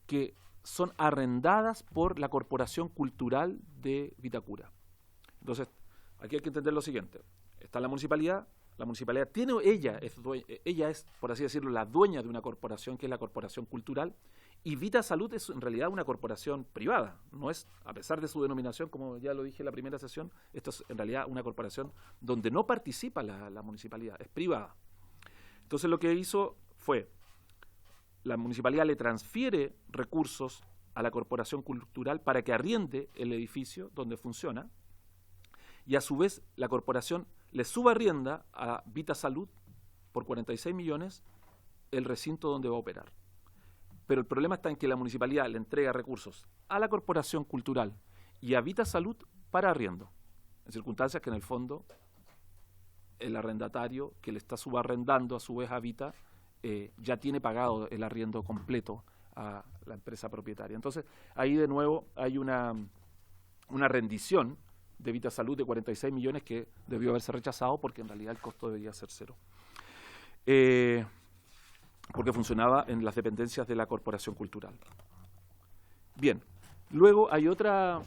que son arrendadas por la Corporación Cultural de Vitacura. Entonces, aquí hay que entender lo siguiente. Está la municipalidad tiene, ella es, por así decirlo, la dueña de una corporación que es la Corporación Cultural, y Vita Salud es en realidad una corporación privada. No es, a pesar de su denominación, como ya lo dije en la primera sesión, esto es en realidad una corporación donde no participa la municipalidad, es privada. Entonces lo que hizo fue, la municipalidad le transfiere recursos a la Corporación Cultural para que arriende el edificio donde funciona, y a su vez la corporación le subarrienda a Vita Salud por 46 millones el recinto donde va a operar. Pero el problema está en que la municipalidad le entrega recursos a la Corporación Cultural y a Vita Salud para arriendo, en circunstancias que en el fondo el arrendatario que le está subarrendando a su vez a Vita ya tiene pagado el arriendo completo a la empresa propietaria. Entonces, ahí de nuevo hay una rendición de Vita Salud de 46 millones que debió haberse rechazado porque en realidad el costo debería ser 0. Porque funcionaba en las dependencias de la Corporación Cultural. Bien, luego hay otra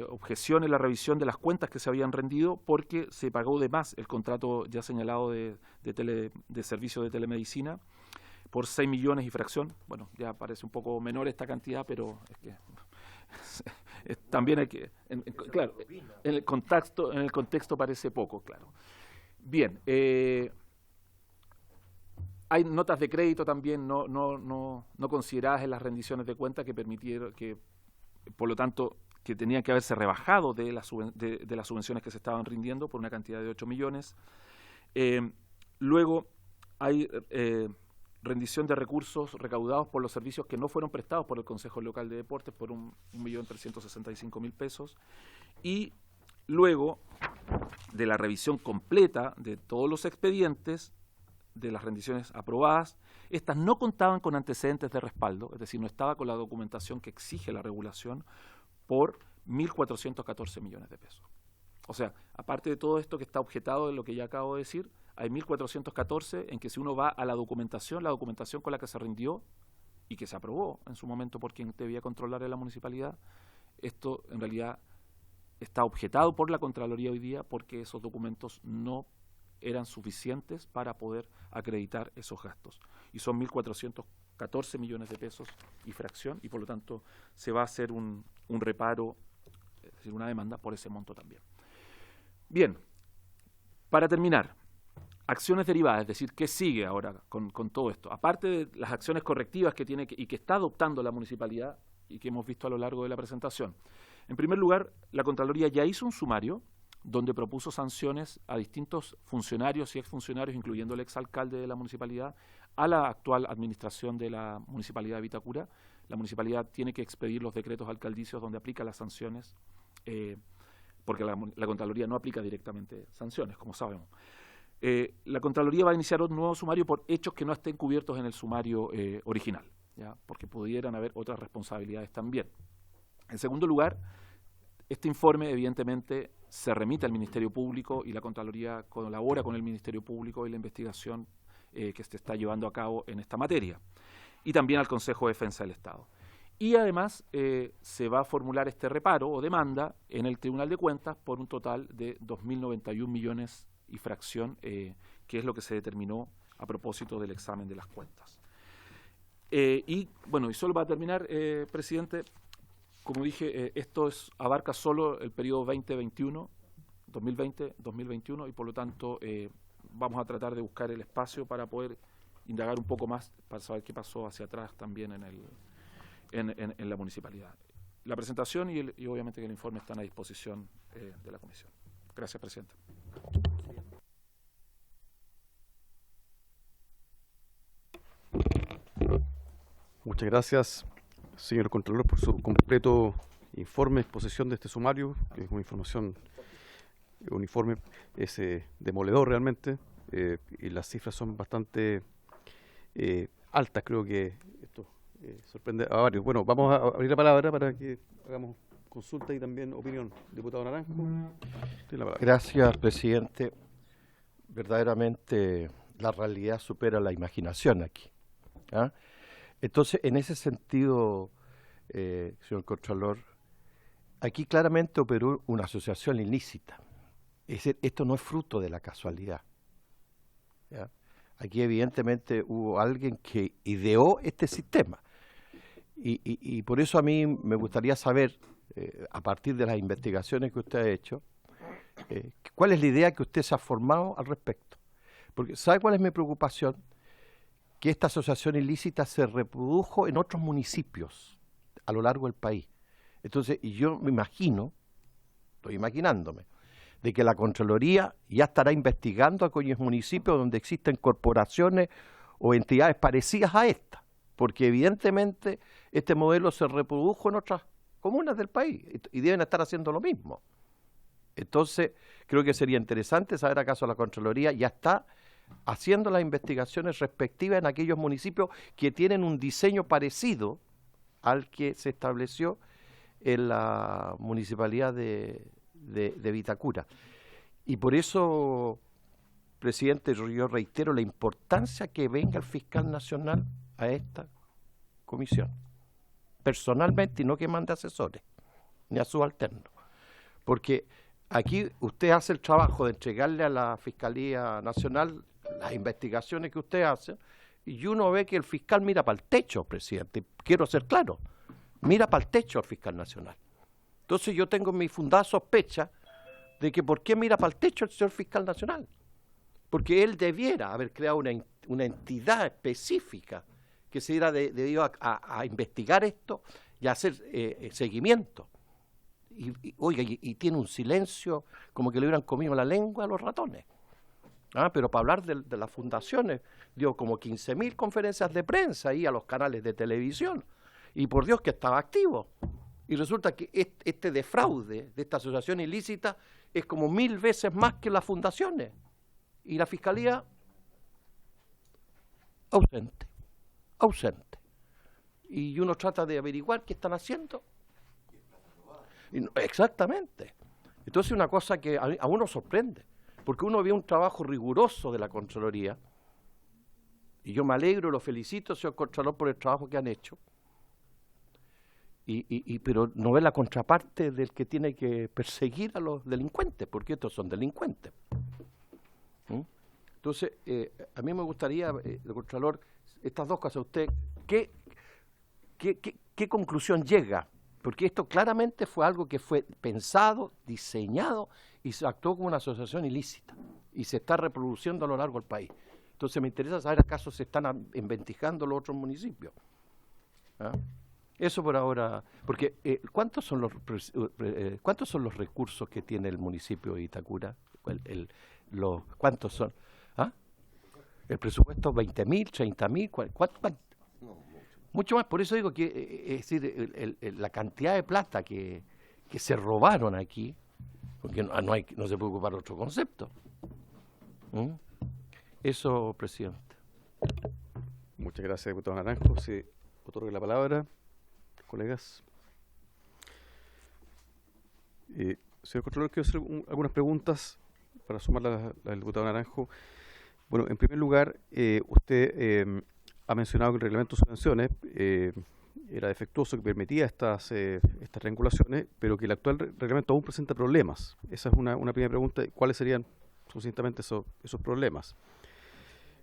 objeción en la revisión de las cuentas que se habían rendido porque se pagó de más el contrato ya señalado de servicio de telemedicina por 6 millones y fracción. Bueno, ya parece un poco menor esta cantidad, pero es que también hay que, claro, en el contexto parece poco, claro. Bien, hay notas de crédito también no consideradas en las rendiciones de cuentas que permitieron que, por lo tanto, que tenían que haberse rebajado de las subvenciones que se estaban rindiendo por una cantidad de 8 millones. Luego hay rendición de recursos recaudados por los servicios que no fueron prestados por el Consejo Local de Deportes por 1.365.000 pesos. Y luego de la revisión completa de todos los expedientes, de las rendiciones aprobadas, Estas no contaban con antecedentes de respaldo, es decir, no estaba con la documentación que exige la regulación, por 1.414 millones de pesos. O sea, aparte de todo esto que está objetado de lo que ya acabo de decir, hay 1.414 en que si uno va a la documentación con la que se rindió y que se aprobó en su momento por quien debía controlar en la municipalidad, esto en realidad está objetado por la Contraloría hoy día porque esos documentos no eran suficientes para poder acreditar esos gastos. Y son 1.414 millones de pesos y fracción, y por lo tanto se va a hacer un reparo, es decir, una demanda por ese monto también. Bien, para terminar, acciones derivadas, es decir, ¿qué sigue ahora con todo esto? Aparte de las acciones correctivas que tiene y que está adoptando la municipalidad y que hemos visto a lo largo de la presentación. En primer lugar, la Contraloría ya hizo un sumario donde propuso sanciones a distintos funcionarios y exfuncionarios, incluyendo el exalcalde de la municipalidad, a la actual administración de la Municipalidad de Vitacura. La municipalidad tiene que expedir los decretos alcaldicios donde aplica las sanciones, porque la Contraloría no aplica directamente sanciones, como sabemos. La Contraloría va a iniciar un nuevo sumario por hechos que no estén cubiertos en el sumario original, ¿ya? Porque pudieran haber otras responsabilidades también. En segundo lugar, este informe evidentemente se remite al Ministerio Público y la Contraloría colabora con el Ministerio Público en la investigación que se está llevando a cabo en esta materia, y también al Consejo de Defensa del Estado. Y además se va a formular este reparo o demanda en el Tribunal de Cuentas por un total de 2.091 millones y fracción, que es lo que se determinó a propósito del examen de las cuentas. Y bueno, y solo para terminar, presidente, como dije, esto abarca solo el periodo 2020-2021, y por lo tanto vamos a tratar de buscar el espacio para poder indagar un poco más, para saber qué pasó hacia atrás también en la municipalidad. La presentación y obviamente que el informe están a disposición de la comisión. Gracias, presidente. Muchas gracias, señor Contralor, por su completo informe, exposición de este sumario, que es una información, un informe demoledor realmente, y las cifras son bastante altas. Creo que esto sorprende a varios. Bueno, vamos a abrir la palabra para que hagamos consulta y también opinión. Diputado Naranjo, tiene la palabra. Gracias, presidente. Verdaderamente la realidad supera la imaginación aquí, ¿ah? Entonces, en ese sentido, señor Contralor, aquí claramente operó una asociación ilícita. Es decir, esto no es fruto de la casualidad, ¿ya? Aquí evidentemente hubo alguien que ideó este sistema. Y por eso a mí me gustaría saber, a partir de las investigaciones que usted ha hecho, ¿cuál es la idea que usted se ha formado al respecto? Porque ¿sabe cuál es mi preocupación? Que esta asociación ilícita se reprodujo en otros municipios a lo largo del país. Entonces, y yo me imagino, estoy imaginándome, de que la Contraloría ya estará investigando a aquellos municipios donde existen corporaciones o entidades parecidas a esta, porque evidentemente este modelo se reprodujo en otras comunas del país y deben estar haciendo lo mismo. Entonces, creo que sería interesante saber acaso la Contraloría ya está haciendo las investigaciones respectivas en aquellos municipios que tienen un diseño parecido al que se estableció en la municipalidad de Vitacura. Y por eso, presidente, yo reitero la importancia que venga el fiscal nacional a esta comisión, personalmente, y no que mande asesores, ni a subalternos. Porque aquí usted hace el trabajo de entregarle a la Fiscalía Nacional las investigaciones que usted hace, y uno ve que el fiscal mira para el techo, presidente. Quiero ser claro, mira para el techo al fiscal nacional. Entonces yo tengo mi fundada sospecha de que ¿por qué mira para el techo el señor fiscal nacional? Porque él debiera haber creado una entidad específica que se diera debido a investigar esto y a hacer seguimiento. Oiga, y tiene un silencio como que le hubieran comido la lengua a los ratones. Pero para hablar de las fundaciones, dio como 15.000 conferencias de prensa ahí a los canales de televisión. Y por Dios que estaba activo. Y resulta que este defraude de esta asociación ilícita es como 1000 veces más que las fundaciones. Y la Fiscalía ausente. ausente. Y uno trata de averiguar qué están haciendo. Exactamente. Entonces una cosa que a uno sorprende, porque uno ve un trabajo riguroso de la Contraloría, y yo me alegro, lo felicito, señor Contralor, por el trabajo que han hecho, pero no ve la contraparte del que tiene que perseguir a los delincuentes, porque estos son delincuentes. Entonces, a mí me gustaría, el Contralor, estas dos cosas, usted, ¿qué conclusión llega? Porque esto claramente fue algo que fue pensado, diseñado y se actuó como una asociación ilícita y se está reproduciendo a lo largo del país. Entonces me interesa saber acaso se están investigando los otros municipios. ¿Ah? Eso por ahora, porque ¿cuántos son los recursos que tiene el municipio de Itacura? ¿Cuántos son? ¿Ah? El presupuesto 20.000, 30.000, ¿cuánto? Mucho más, por eso digo que es decir, la cantidad de plata que se robaron aquí, porque no se puede ocupar otro concepto. Eso, presidente. Muchas gracias, diputado Naranjo. Se otorga la palabra, colegas. Señor Contralor, quiero hacer algunas preguntas para sumar la del diputado Naranjo. Bueno, en primer lugar, usted ha mencionado que el reglamento de subvenciones era defectuoso, que permitía estas triangulaciones, pero que el actual reglamento aún presenta problemas. Esa es una primera pregunta. ¿Cuáles serían sucintamente esos problemas?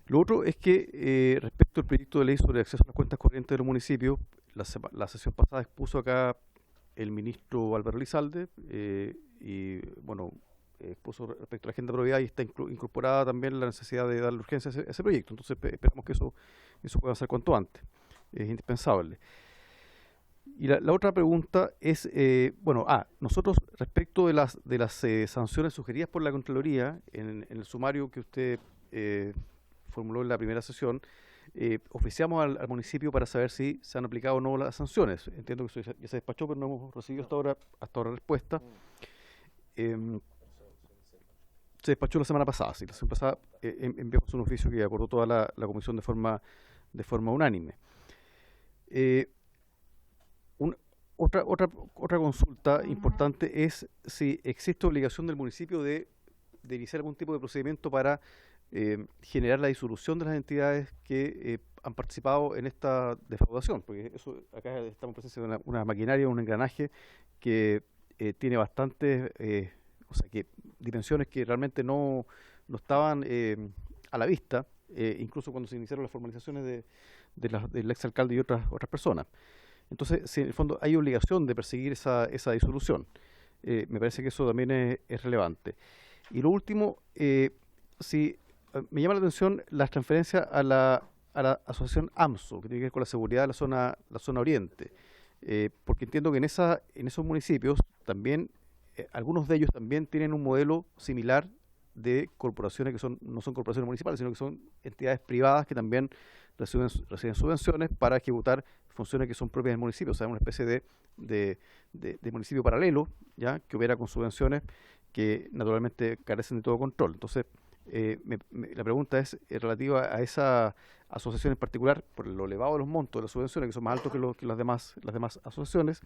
Lo otro es que respecto al proyecto de ley sobre el acceso a las cuentas corrientes de los municipios, la sesión pasada expuso acá el ministro Álvaro Elizalde y bueno, expuso respecto a la agenda de probidad y está incorporada también la necesidad de darle urgencia a ese proyecto. Entonces esperamos que eso pueda ser cuanto antes. Es indispensable. Y la otra pregunta es, nosotros respecto de las sanciones sugeridas por la Contraloría en el sumario que usted formuló en la primera sesión, oficiamos al municipio para saber si se han aplicado o no las sanciones. Entiendo que eso ya se despachó, pero no hemos recibido hasta ahora respuesta. Se despachó la semana pasada. Sí, la semana pasada enviamos un oficio que acordó toda la comisión de forma unánime. Otra consulta importante es si existe obligación del municipio de iniciar algún tipo de procedimiento para generar la disolución de las entidades que han participado en esta defraudación, porque eso acá estamos en presencia de una maquinaria, un engranaje que tiene bastantes dimensiones que realmente no estaban a la vista, incluso cuando se iniciaron las formalizaciones del exalcalde y otras personas. Entonces, si en el fondo hay obligación de perseguir esa disolución, me parece que eso también es relevante. Y lo último, me llama la atención las transferencias a la asociación AMSO, que tiene que ver con la seguridad de la zona oriente, porque entiendo que en esos municipios también, algunos de ellos también tienen un modelo similar de corporaciones que no son corporaciones municipales, sino que son entidades privadas que también reciben subvenciones para ejecutar funciones que son propias del municipio, o sea, una especie de municipio paralelo, ya que opera con subvenciones que naturalmente carecen de todo control. Entonces, la pregunta es relativa a esa asociación en particular, por lo elevado de los montos de las subvenciones, que son más altos que las demás asociaciones,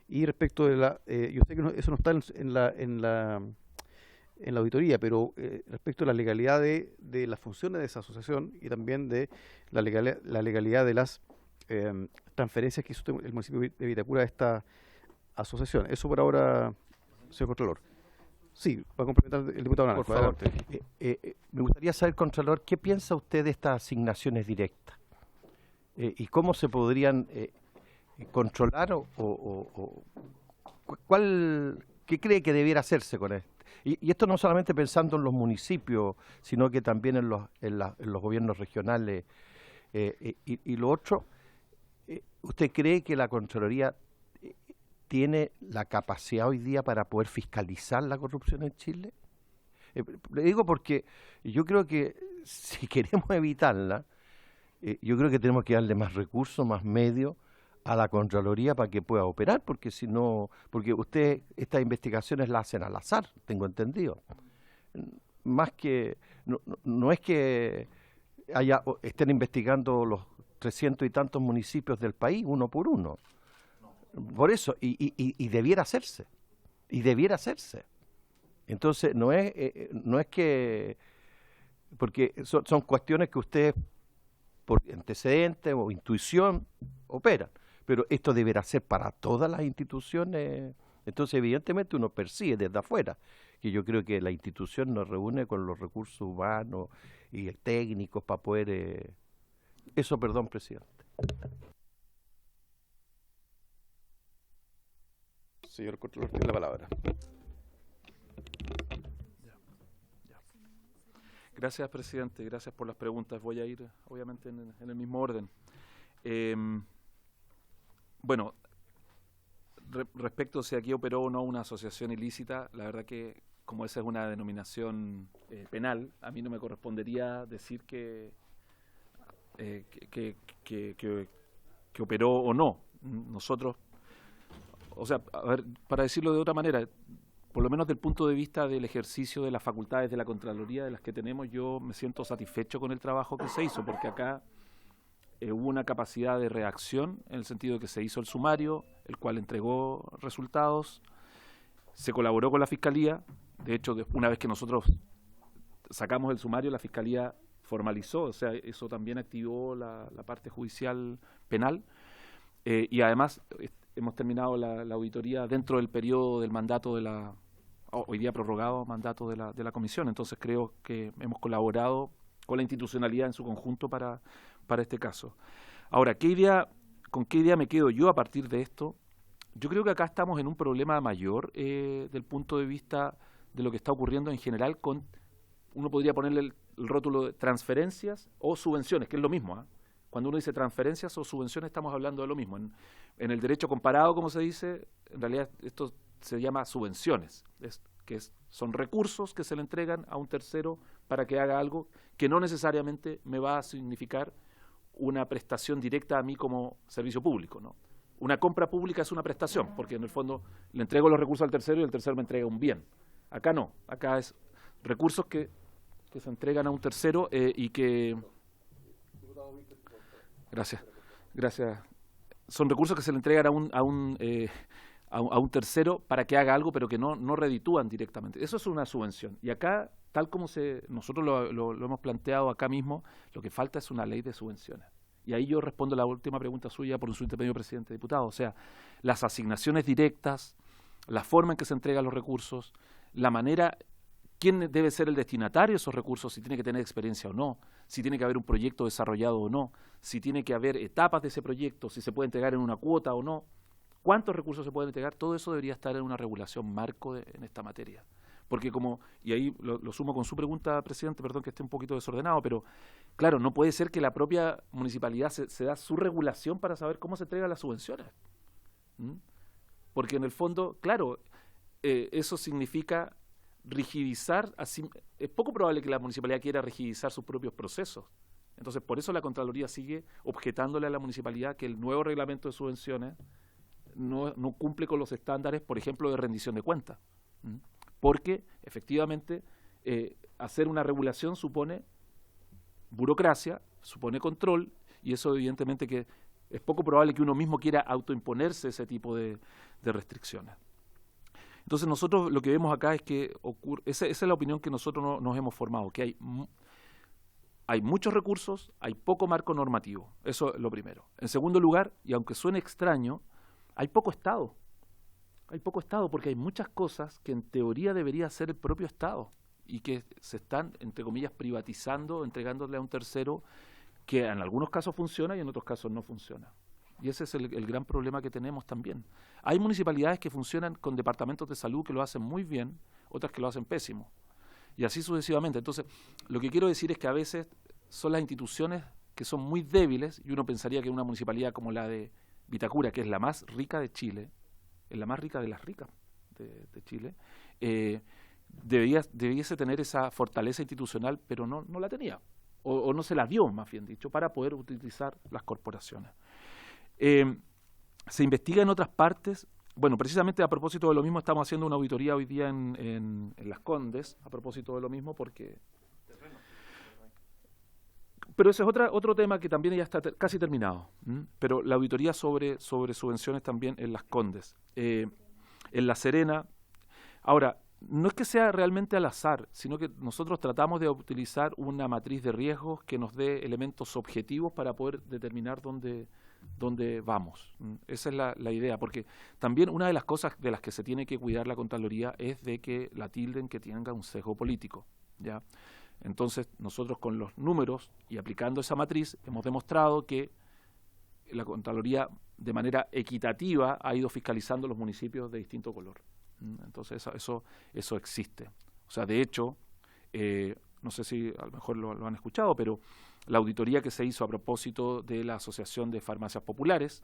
y respecto de yo sé que eso no está en la auditoría, pero respecto a la legalidad de las funciones de esa asociación y también de la legalidad de las transferencias que hizo el municipio de Vitacura a esta asociación. Eso por ahora, señor Contralor. Sí, va a complementar el diputado Naranjo. Por favor. Me gustaría saber, Contralor, ¿qué piensa usted de estas asignaciones directas? ¿Y cómo se podrían controlar qué cree que debiera hacerse con esto? Y esto no solamente pensando en los municipios, sino que también en los gobiernos regionales. Y lo otro, ¿usted cree que la Contraloría tiene la capacidad hoy día para poder fiscalizar la corrupción en Chile? Le digo porque yo creo que si queremos evitarla, yo creo que tenemos que darle más recursos, más medios a la Contraloría para que pueda operar, porque si no, porque usted estas investigaciones las hacen al azar, tengo entendido. Más que, no es que estén investigando 300 y tantos municipios del país, uno por uno. Por eso, y debiera hacerse. Y debiera hacerse. Entonces, no es que... Porque son cuestiones que ustedes, por antecedentes o intuición, operan. Pero esto deberá ser para todas las instituciones. Entonces, evidentemente, uno percibe desde afuera que yo creo que la institución nos reúne con los recursos humanos y técnicos para poder... Eso, perdón, presidente. Señor Contralor, tiene la palabra. Gracias, presidente. Gracias por las preguntas. Voy a ir, obviamente, en el mismo orden. Bueno, respecto a si aquí operó o no una asociación ilícita, la verdad que como esa es una denominación penal, a mí no me correspondería decir que operó o no. Nosotros, o sea, a ver, para decirlo de otra manera, por lo menos del punto de vista del ejercicio de las facultades de la Contraloría de las que tenemos, yo me siento satisfecho con el trabajo que se hizo, porque acá hubo una capacidad de reacción en el sentido de que se hizo el sumario, el cual entregó resultados, se colaboró con la Fiscalía. De hecho, una vez que nosotros sacamos el sumario, la Fiscalía formalizó, o sea, eso también activó la parte judicial penal, y además hemos terminado la auditoría dentro del periodo del mandato de la, hoy día prorrogado mandato de la comisión. Entonces creo que hemos colaborado con la institucionalidad en su conjunto para este caso. Ahora, ¿con qué idea me quedo yo a partir de esto? Yo creo que acá estamos en un problema mayor del punto de vista de lo que está ocurriendo en general con, uno podría ponerle el rótulo de transferencias o subvenciones, que es lo mismo, ¿eh? Cuando uno dice transferencias o subvenciones estamos hablando de lo mismo. En el derecho comparado, como se dice, en realidad esto se llama subvenciones, son recursos que se le entregan a un tercero para que haga algo que no necesariamente me va a significar una prestación directa a mí como servicio público, ¿no? Una compra pública es una prestación, porque en el fondo le entrego los recursos al tercero y el tercero me entrega un bien. Acá no, acá es recursos que se entregan a un tercero y que... Gracias. Son recursos que se le entregan a un tercero para que haga algo, pero que no reditúan directamente. Eso es una subvención. Y acá, tal como nosotros lo hemos planteado acá mismo, lo que falta es una ley de subvenciones. Y ahí yo respondo la última pregunta suya por su intermedio, presidente diputado. O sea, las asignaciones directas, la forma en que se entregan los recursos, la manera, quién debe ser el destinatario de esos recursos, si tiene que tener experiencia o no, si tiene que haber un proyecto desarrollado o no, si tiene que haber etapas de ese proyecto, si se puede entregar en una cuota o no, cuántos recursos se pueden entregar, todo eso debería estar en una regulación marco en esta materia. Porque y ahí lo sumo con su pregunta, presidente, perdón que esté un poquito desordenado, pero claro, no puede ser que la propia municipalidad se da su regulación para saber cómo se entregan las subvenciones. Porque en el fondo, claro, eso significa rigidizar, es poco probable que la municipalidad quiera rigidizar sus propios procesos. Entonces, por eso la Contraloría sigue objetándole a la municipalidad que el nuevo reglamento de subvenciones no cumple con los estándares, por ejemplo, de rendición de cuentas. Porque, efectivamente, hacer una regulación supone burocracia, supone control, y eso evidentemente que es poco probable que uno mismo quiera autoimponerse ese tipo de restricciones. Entonces nosotros lo que vemos acá es que esa es la opinión que nosotros nos hemos formado, que hay muchos recursos, hay poco marco normativo, eso es lo primero. En segundo lugar, y aunque suene extraño, hay poco Estado. Hay poco Estado porque hay muchas cosas que en teoría debería hacer el propio Estado y que se están, entre comillas, privatizando, entregándole a un tercero que en algunos casos funciona y en otros casos no funciona. Y ese es el gran problema que tenemos también. Hay municipalidades que funcionan con departamentos de salud que lo hacen muy bien, otras que lo hacen pésimo. Y así sucesivamente. Entonces, lo que quiero decir es que a veces son las instituciones que son muy débiles, y uno pensaría que una municipalidad como la de Vitacura, que es la más rica de Chile, es la más rica de las ricas de Chile, debiese tener esa fortaleza institucional, pero no la tenía, o no se la dio, más bien dicho, para poder utilizar las corporaciones. Se investiga en otras partes. Bueno, precisamente a propósito de lo mismo, estamos haciendo una auditoría hoy día en Las Condes, a propósito de lo mismo, porque Pero ese es otro tema que también ya está casi terminado. Pero la auditoría sobre subvenciones también en Las Condes. En La Serena. Ahora, no es que sea realmente al azar, sino que nosotros tratamos de utilizar una matriz de riesgos que nos dé elementos objetivos para poder determinar dónde vamos. Esa es la idea, porque también una de las cosas de las que se tiene que cuidar la Contraloría es de que la tilden que tenga un sesgo político, ¿ya? Entonces, nosotros con los números y aplicando esa matriz hemos demostrado que la Contraloría de manera equitativa ha ido fiscalizando los municipios de distinto color. Entonces, eso existe. O sea, de hecho, no sé si a lo mejor lo han escuchado, pero la auditoría que se hizo a propósito de la Asociación de Farmacias Populares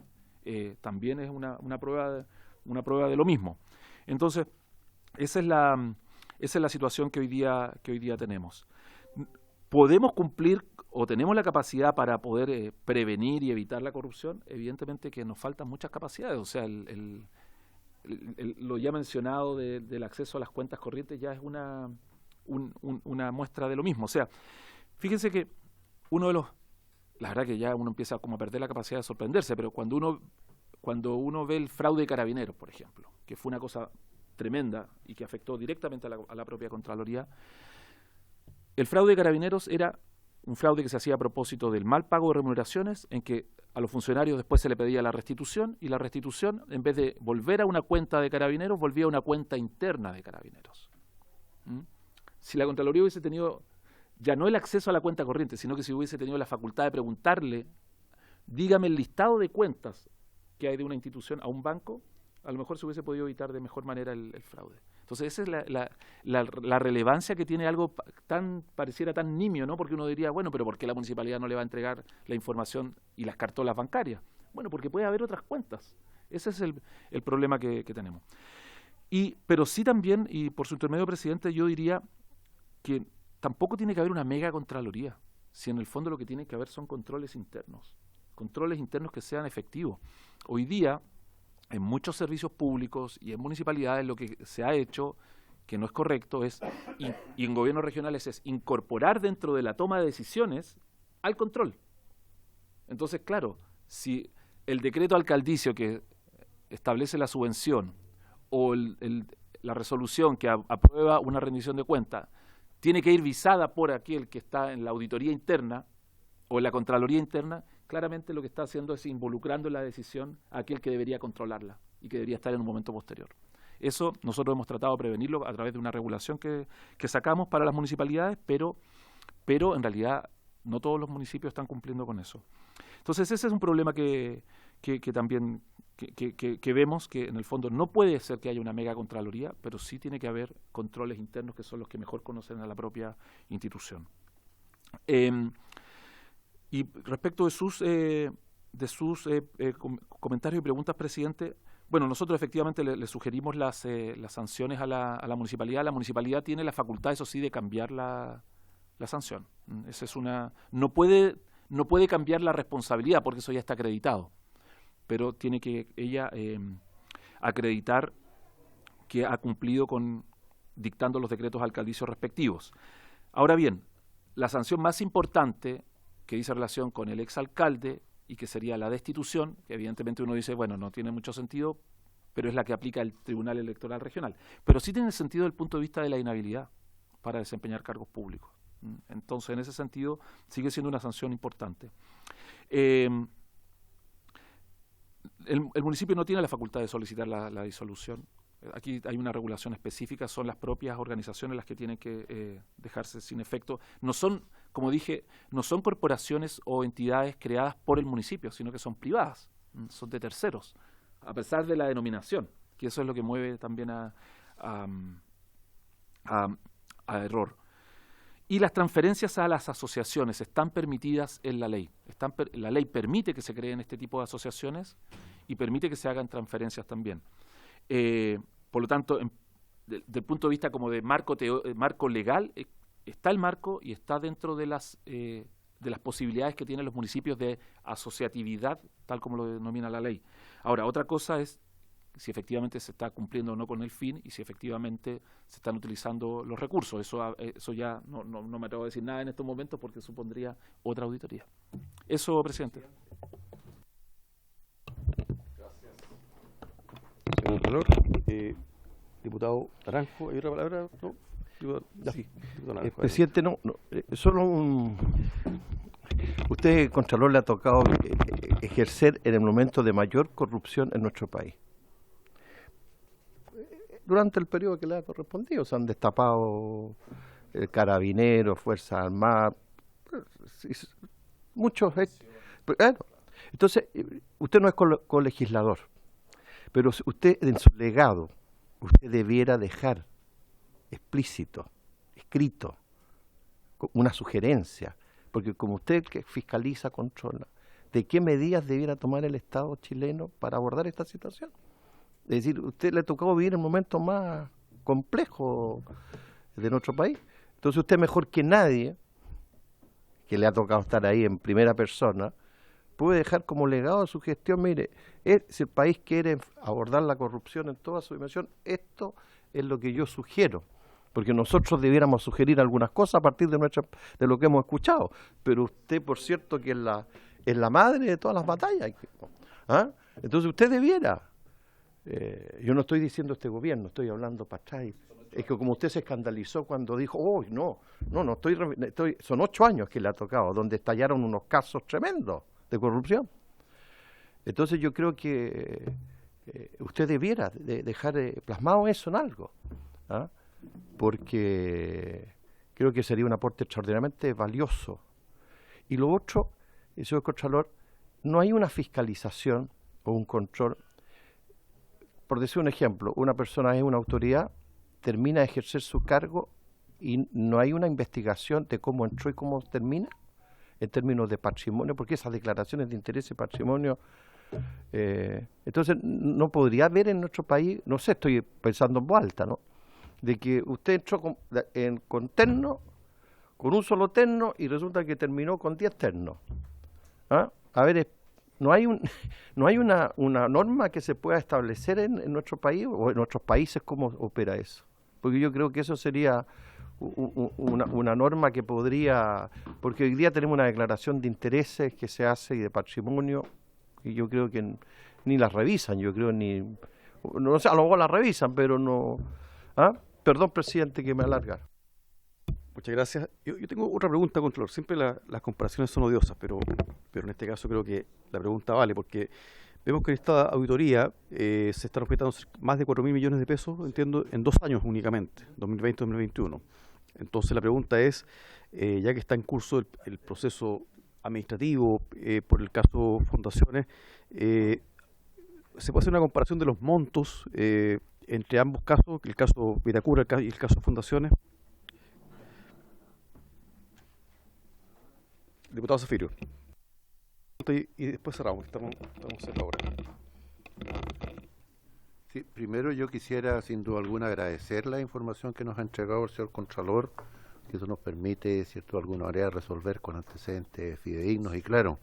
también es una prueba de lo mismo. Entonces, esa es la situación que hoy día tenemos. ¿Podemos cumplir o tenemos la capacidad para poder prevenir y evitar la corrupción? Evidentemente que nos faltan muchas capacidades. O sea, lo ya mencionado del acceso a las cuentas corrientes ya es una muestra de lo mismo. O sea, fíjense que la verdad que ya uno empieza como a perder la capacidad de sorprenderse, pero cuando uno ve el fraude de Carabineros, por ejemplo, que fue una cosa tremenda y que afectó directamente a la propia Contraloría, el fraude de Carabineros era un fraude que se hacía a propósito del mal pago de remuneraciones, en que a los funcionarios después se le pedía la restitución, y la restitución, en vez de volver a una cuenta de Carabineros, volvía a una cuenta interna de Carabineros. Si la Contraloría hubiese tenido ya no el acceso a la cuenta corriente, sino que si hubiese tenido la facultad de preguntarle, dígame el listado de cuentas que hay de una institución a un banco, a lo mejor se hubiese podido evitar de mejor manera el fraude. Entonces esa es la relevancia que tiene algo pareciera tan nimio, ¿no? Porque uno diría, bueno, pero ¿por qué la municipalidad no le va a entregar la información y las cartolas bancarias? Bueno, porque puede haber otras cuentas. Ese es el problema que tenemos. Pero sí también, y por su intermedio, presidente, yo diría que tampoco tiene que haber una mega contraloría, si en el fondo lo que tiene que haber son controles internos que sean efectivos. Hoy día, en muchos servicios públicos y en municipalidades, lo que se ha hecho, que no es correcto, y en gobiernos regionales, es incorporar dentro de la toma de decisiones al control. Entonces, claro, si el decreto alcaldicio que establece la subvención o la resolución que aprueba una rendición de cuentas tiene que ir visada por aquel que está en la auditoría interna o en la Contraloría interna, claramente lo que está haciendo es involucrando en la decisión a aquel que debería controlarla y que debería estar en un momento posterior. Eso nosotros hemos tratado de prevenirlo a través de una regulación que sacamos para las municipalidades, pero en realidad no todos los municipios están cumpliendo con eso. Entonces ese es un problema que también vemos, que en el fondo no puede ser que haya una mega contraloría, pero sí tiene que haber controles internos que son los que mejor conocen a la propia institución. Y respecto de sus comentarios y preguntas, presidente, bueno, nosotros efectivamente le sugerimos las sanciones a la municipalidad. La municipalidad tiene la facultad, eso sí, de cambiar la sanción. Esa es no puede cambiar la responsabilidad, porque eso ya está acreditado, pero tiene que ella acreditar que ha cumplido con dictando los decretos alcaldicios respectivos. Ahora bien, la sanción más importante que dice relación con el exalcalde y que sería la destitución, que evidentemente uno dice, bueno, no tiene mucho sentido, pero es la que aplica el Tribunal Electoral Regional. Pero sí tiene sentido desde el punto de vista de la inhabilidad para desempeñar cargos públicos. Entonces, en ese sentido, sigue siendo una sanción importante. El municipio no tiene la facultad de solicitar la disolución. Aquí hay una regulación específica, son las propias organizaciones las que tienen que dejarse sin efecto. No son, como dije, no son corporaciones o entidades creadas por el municipio, sino que son privadas, son de terceros, a pesar de la denominación, que eso es lo que mueve también a error. Y las transferencias a las asociaciones están permitidas en la ley. La ley permite que se creen este tipo de asociaciones y permite que se hagan transferencias también. Por lo tanto, desde el punto de vista como de marco legal, está el marco y está dentro de las posibilidades que tienen los municipios de asociatividad, tal como lo denomina la ley. Ahora, otra cosa es si efectivamente se está cumpliendo o no con el fin y si efectivamente se están utilizando los recursos. Eso ya no me atrevo a decir nada en estos momentos porque supondría otra auditoría. Eso, presidente. Señor Contralor, diputado Naranjo, ¿hay otra palabra? ¿No? Sí, diputado Naranjo. Presidente, solo usted, Contralor, le ha tocado ejercer en el momento de mayor corrupción en nuestro país. Durante el periodo que le ha correspondido, se han destapado carabineros, Fuerzas Armadas, muchos hechos. Entonces, usted no es colegislador, pero usted en su legado, usted debiera dejar explícito, escrito, una sugerencia, porque como usted que fiscaliza, controla, ¿de qué medidas debiera tomar el Estado chileno para abordar esta situación? Es decir, usted le ha tocado vivir el momento más complejo de nuestro país. Entonces usted mejor que nadie, que le ha tocado estar ahí en primera persona, puede dejar como legado de su gestión, mire, si el país quiere abordar la corrupción en toda su dimensión, esto es lo que yo sugiero. Porque nosotros debiéramos sugerir algunas cosas a partir de lo que hemos escuchado. Pero usted, por cierto, que es la madre de todas las batallas. ¿Ah? Entonces usted debiera. Yo no estoy diciendo este gobierno, estoy hablando para atrás. Es que como usted se escandalizó cuando dijo, oh, son 8 años que le ha tocado, donde estallaron unos casos tremendos de corrupción. Entonces yo creo que usted debiera dejar plasmado eso en algo. ¿Ah? Porque creo que sería un aporte extraordinariamente valioso. Y lo otro, señor Contralor, no hay una fiscalización o un control. Por decir un ejemplo, una persona es una autoridad, termina de ejercer su cargo y no hay una investigación de cómo entró y cómo termina, en términos de patrimonio, porque esas declaraciones de interés y patrimonio, entonces no podría haber en nuestro país, no sé, estoy pensando en voz alta, ¿no?, de que usted entró con terno, con un solo terno, y resulta que terminó con 10 ternos. ¿Ah? A ver, no hay una norma que se pueda establecer en nuestro país o en nuestros países cómo opera eso. Porque yo creo que eso sería una norma que podría, porque hoy día tenemos una declaración de intereses que se hace y de patrimonio, y yo creo que ni las revisan, no sé, a lo mejor las revisan, pero no. ¿Ah? Perdón, presidente, que me alarga. Muchas gracias. Yo tengo otra pregunta, Contralor. Siempre las comparaciones son odiosas, pero en este caso creo que la pregunta vale, porque vemos que en esta auditoría se están objetando más de 4.000 millones de pesos, entiendo, en 2 años únicamente, 2020-2021. Entonces la pregunta es, ya que está en curso el proceso administrativo por el caso Fundaciones, ¿se puede hacer una comparación de los montos entre ambos casos, el caso Vitacura y el caso Fundaciones? Diputado Zafirio. Y después cerramos, estamos cerca ahora. Sí, primero yo quisiera sin duda alguna agradecer la información que nos ha entregado el señor Contralor, que eso nos permite, cierto, de alguna manera resolver con antecedentes fidedignos y claros.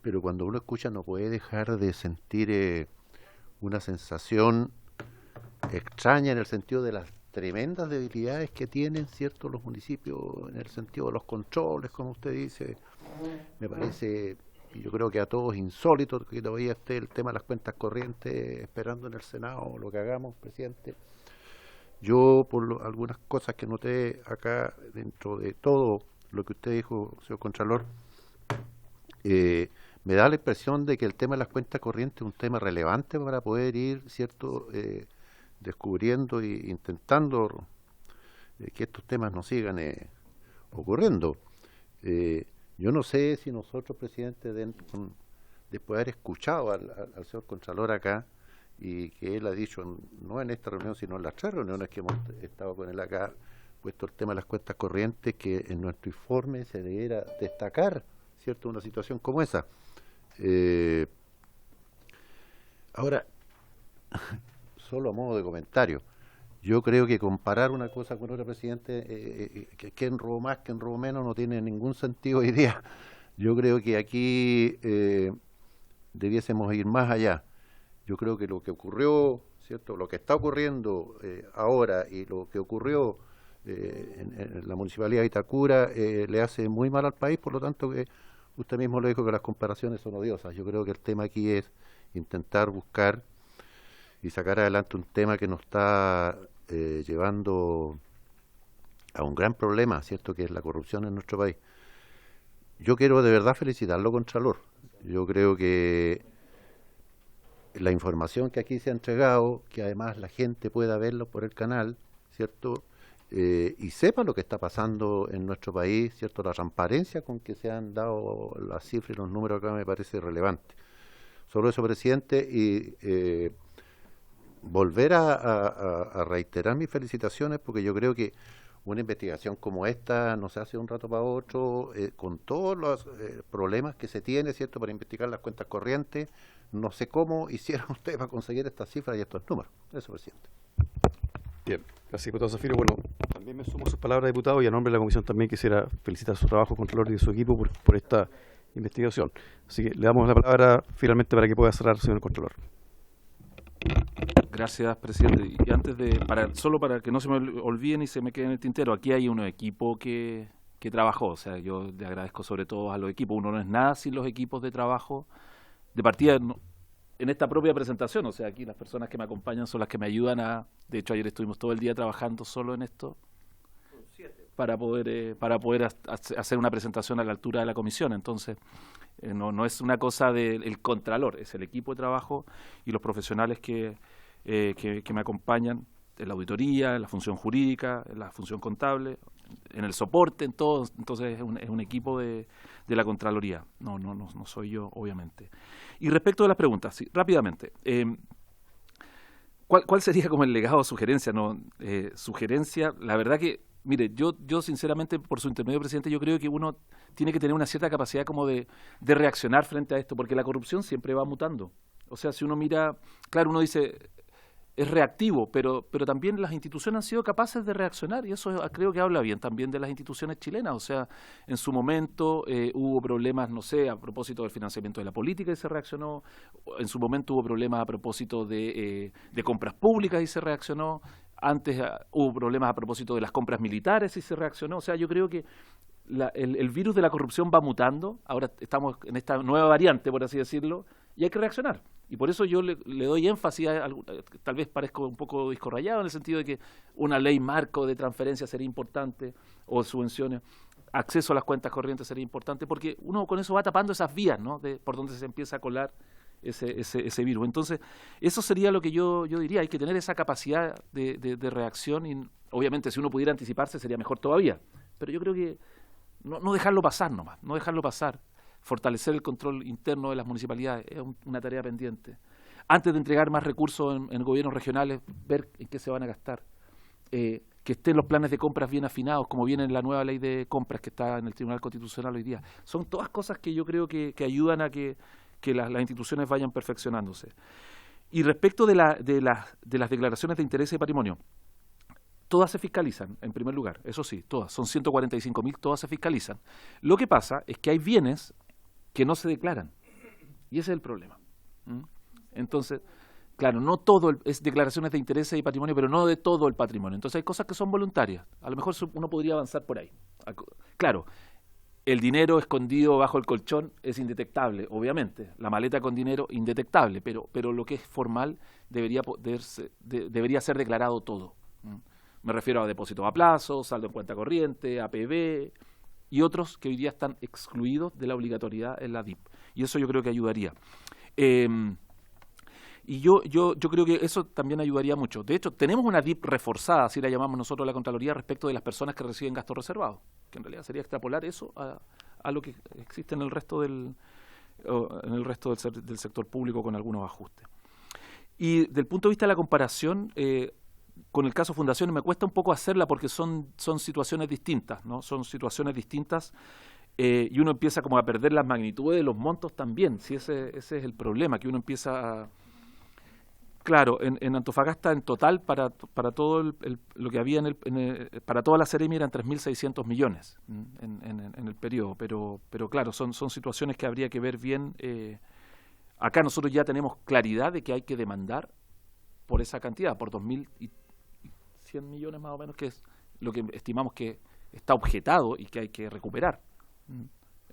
Pero cuando uno escucha no puede dejar de sentir una sensación extraña en el sentido de las tremendas debilidades que tienen, cierto, los municipios en el sentido de los controles, como usted dice. Me parece, y yo creo que a todos insólito que todavía esté el tema de las cuentas corrientes esperando en el Senado lo que hagamos, presidente. Yo, por algunas cosas que noté acá dentro de todo lo que usted dijo, señor Contralor, me da la impresión de que el tema de las cuentas corrientes es un tema relevante para poder ir, cierto, descubriendo e intentando que estos temas no sigan ocurriendo. Yo no sé si nosotros, presidente, después de haber escuchado al señor Contralor acá, y que él ha dicho, no en esta reunión, sino en las 3 reuniones que hemos estado con él acá, puesto el tema de las cuentas corrientes, que en nuestro informe se debiera destacar, ¿cierto?, una situación como esa. Ahora, solo a modo de comentario, yo creo que comparar una cosa con otra, presidente, quién robó más, quién robó menos, no tiene ningún sentido hoy día. Yo creo que aquí debiésemos ir más allá. Yo creo que lo que ocurrió, ¿cierto? Lo que está ocurriendo ahora y lo que ocurrió en la Municipalidad de Itacura le hace muy mal al país, por lo tanto que usted mismo lo dijo que las comparaciones son odiosas. Yo creo que el tema aquí es intentar buscar y sacar adelante un tema que nos está llevando a un gran problema, ¿cierto? Que es la corrupción en nuestro país. Yo quiero de verdad felicitarlo, Contralor. Yo creo que la información que aquí se ha entregado, que además la gente pueda verlo por el canal, ¿cierto? Y sepa lo que está pasando en nuestro país, ¿cierto? La transparencia con que se han dado las cifras y los números acá me parece relevante. Solo eso, presidente, y volver a reiterar mis felicitaciones, porque yo creo que una investigación como esta no se hace de un rato para otro, con todos los problemas que se tiene, ¿cierto?, para investigar las cuentas corrientes. No sé cómo hicieron ustedes para conseguir estas cifras y estos números. Eso, presidente. Bien, gracias, diputado Zafiro. Bueno, también me sumo a sus palabras, diputado, y a nombre de la comisión también quisiera felicitar su trabajo, Contralor, y de su equipo por esta investigación. Así que le damos la palabra finalmente para que pueda cerrar, señor Contralor. Gracias, presidente. Y antes de, solo para que no se me olviden y se me quede en el tintero, aquí hay un equipo que trabajó. O sea, yo le agradezco sobre todo a los equipos. Uno no es nada sin los equipos de trabajo. De partida, en esta propia presentación, o sea, aquí las personas que me acompañan son las que me ayudan a... De hecho, ayer estuvimos todo el día trabajando solo en esto para poder hacer una presentación a la altura de la comisión. Entonces, no es una cosa del Contralor, es el equipo de trabajo y los profesionales que me acompañan en la auditoría, en la función jurídica, en la función contable, en el soporte, en todo. Entonces es un equipo de la Contraloría, no soy yo, obviamente. Y respecto de las preguntas, sí, rápidamente, ¿cuál sería como el legado o sugerencia? Sugerencia, la verdad que, mire, yo sinceramente, por su intermedio, presidente, yo creo que uno tiene que tener una cierta capacidad como de reaccionar frente a esto, porque la corrupción siempre va mutando. O sea, si uno mira, claro, uno dice, es reactivo, pero también las instituciones han sido capaces de reaccionar, y eso creo que habla bien también de las instituciones chilenas. O sea, en su momento hubo problemas, no sé, a propósito del financiamiento de la política y se reaccionó. En su momento hubo problemas a propósito de compras públicas y se reaccionó. Antes hubo problemas a propósito de las compras militares y se reaccionó. O sea, yo creo que el virus de la corrupción va mutando. Ahora estamos en esta nueva variante, por así decirlo, y hay que reaccionar. Y por eso yo le doy énfasis tal vez parezco un poco disco rayado en el sentido de que una ley marco de transferencia sería importante, o subvenciones, acceso a las cuentas corrientes sería importante, porque uno con eso va tapando esas vías, ¿no?, por donde se empieza a colar ese virus. Entonces, eso sería lo que yo diría, hay que tener esa capacidad de reacción, y obviamente si uno pudiera anticiparse sería mejor todavía, pero yo creo que no dejarlo pasar nomás, no dejarlo pasar. Fortalecer el control interno de las municipalidades es una tarea pendiente. Antes de entregar más recursos en gobiernos regionales, ver en qué se van a gastar. Que estén los planes de compras bien afinados, como viene en la nueva ley de compras que está en el Tribunal Constitucional hoy día. Son todas cosas que yo creo que ayudan a que las instituciones vayan perfeccionándose. Y respecto de las declaraciones de interés y patrimonio, todas se fiscalizan, en primer lugar, eso sí, todas, son 145.000, todas se fiscalizan. Lo que pasa es que hay bienes que no se declaran, y ese es el problema. Entonces, claro, no todo es declaraciones de intereses y patrimonio, pero no de todo el patrimonio. Entonces hay cosas que son voluntarias. A lo mejor uno podría avanzar por ahí. Claro, el dinero escondido bajo el colchón es indetectable, obviamente. La maleta con dinero, indetectable, pero lo que es formal debería ser declarado todo. Me refiero a depósitos a plazo, saldo en cuenta corriente, APB y otros que hoy día están excluidos de la obligatoriedad en la DIP. Y eso yo creo que ayudaría. Y yo creo que eso también ayudaría mucho. De hecho, tenemos una DIP reforzada, así la llamamos nosotros la Contraloría, respecto de las personas que reciben gastos reservados, que en realidad sería extrapolar eso a lo que existe en el resto del sector público con algunos ajustes. Y del punto de vista de la comparación, con el caso Fundaciones me cuesta un poco hacerla porque son situaciones distintas, ¿no? Son situaciones distintas y uno empieza como a perder las magnitudes de los montos también. Sí, ese es el problema, que uno empieza a... Claro, en Antofagasta en total para todo lo que había para toda la Seremi eran 3.600 millones en el periodo, pero claro, son situaciones que habría que ver bien Acá nosotros ya tenemos claridad de que hay que demandar por esa cantidad, por 2.100 millones más o menos, que es lo que estimamos que está objetado y que hay que recuperar.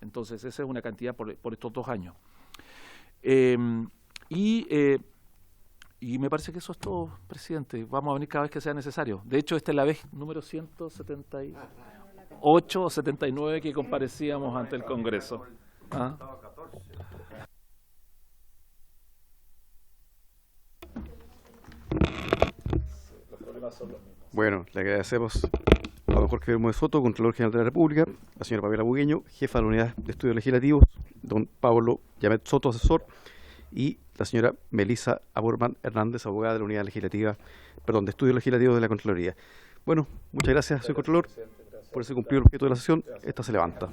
Entonces, esa es una cantidad por estos 2 años. Y me parece que eso es todo, presidente. Vamos a venir cada vez que sea necesario. De hecho, esta es la vez número 178 o 79 que comparecíamos ante el Congreso. ¿Ah? Bueno, le agradecemos a don Jorge Bermúdez Soto, Contralor General de la República, a la señora Pamela Bugueño, jefa de la Unidad de Estudios Legislativos, don Pablo Yamet Soto, asesor, y la señora Melissa Aburman Hernández, abogada de la Unidad Legislativa, de Estudios Legislativos de la Contraloría. Bueno, muchas gracias, señor Contralor, por ese cumplido el objeto de la sesión. Esta se levanta.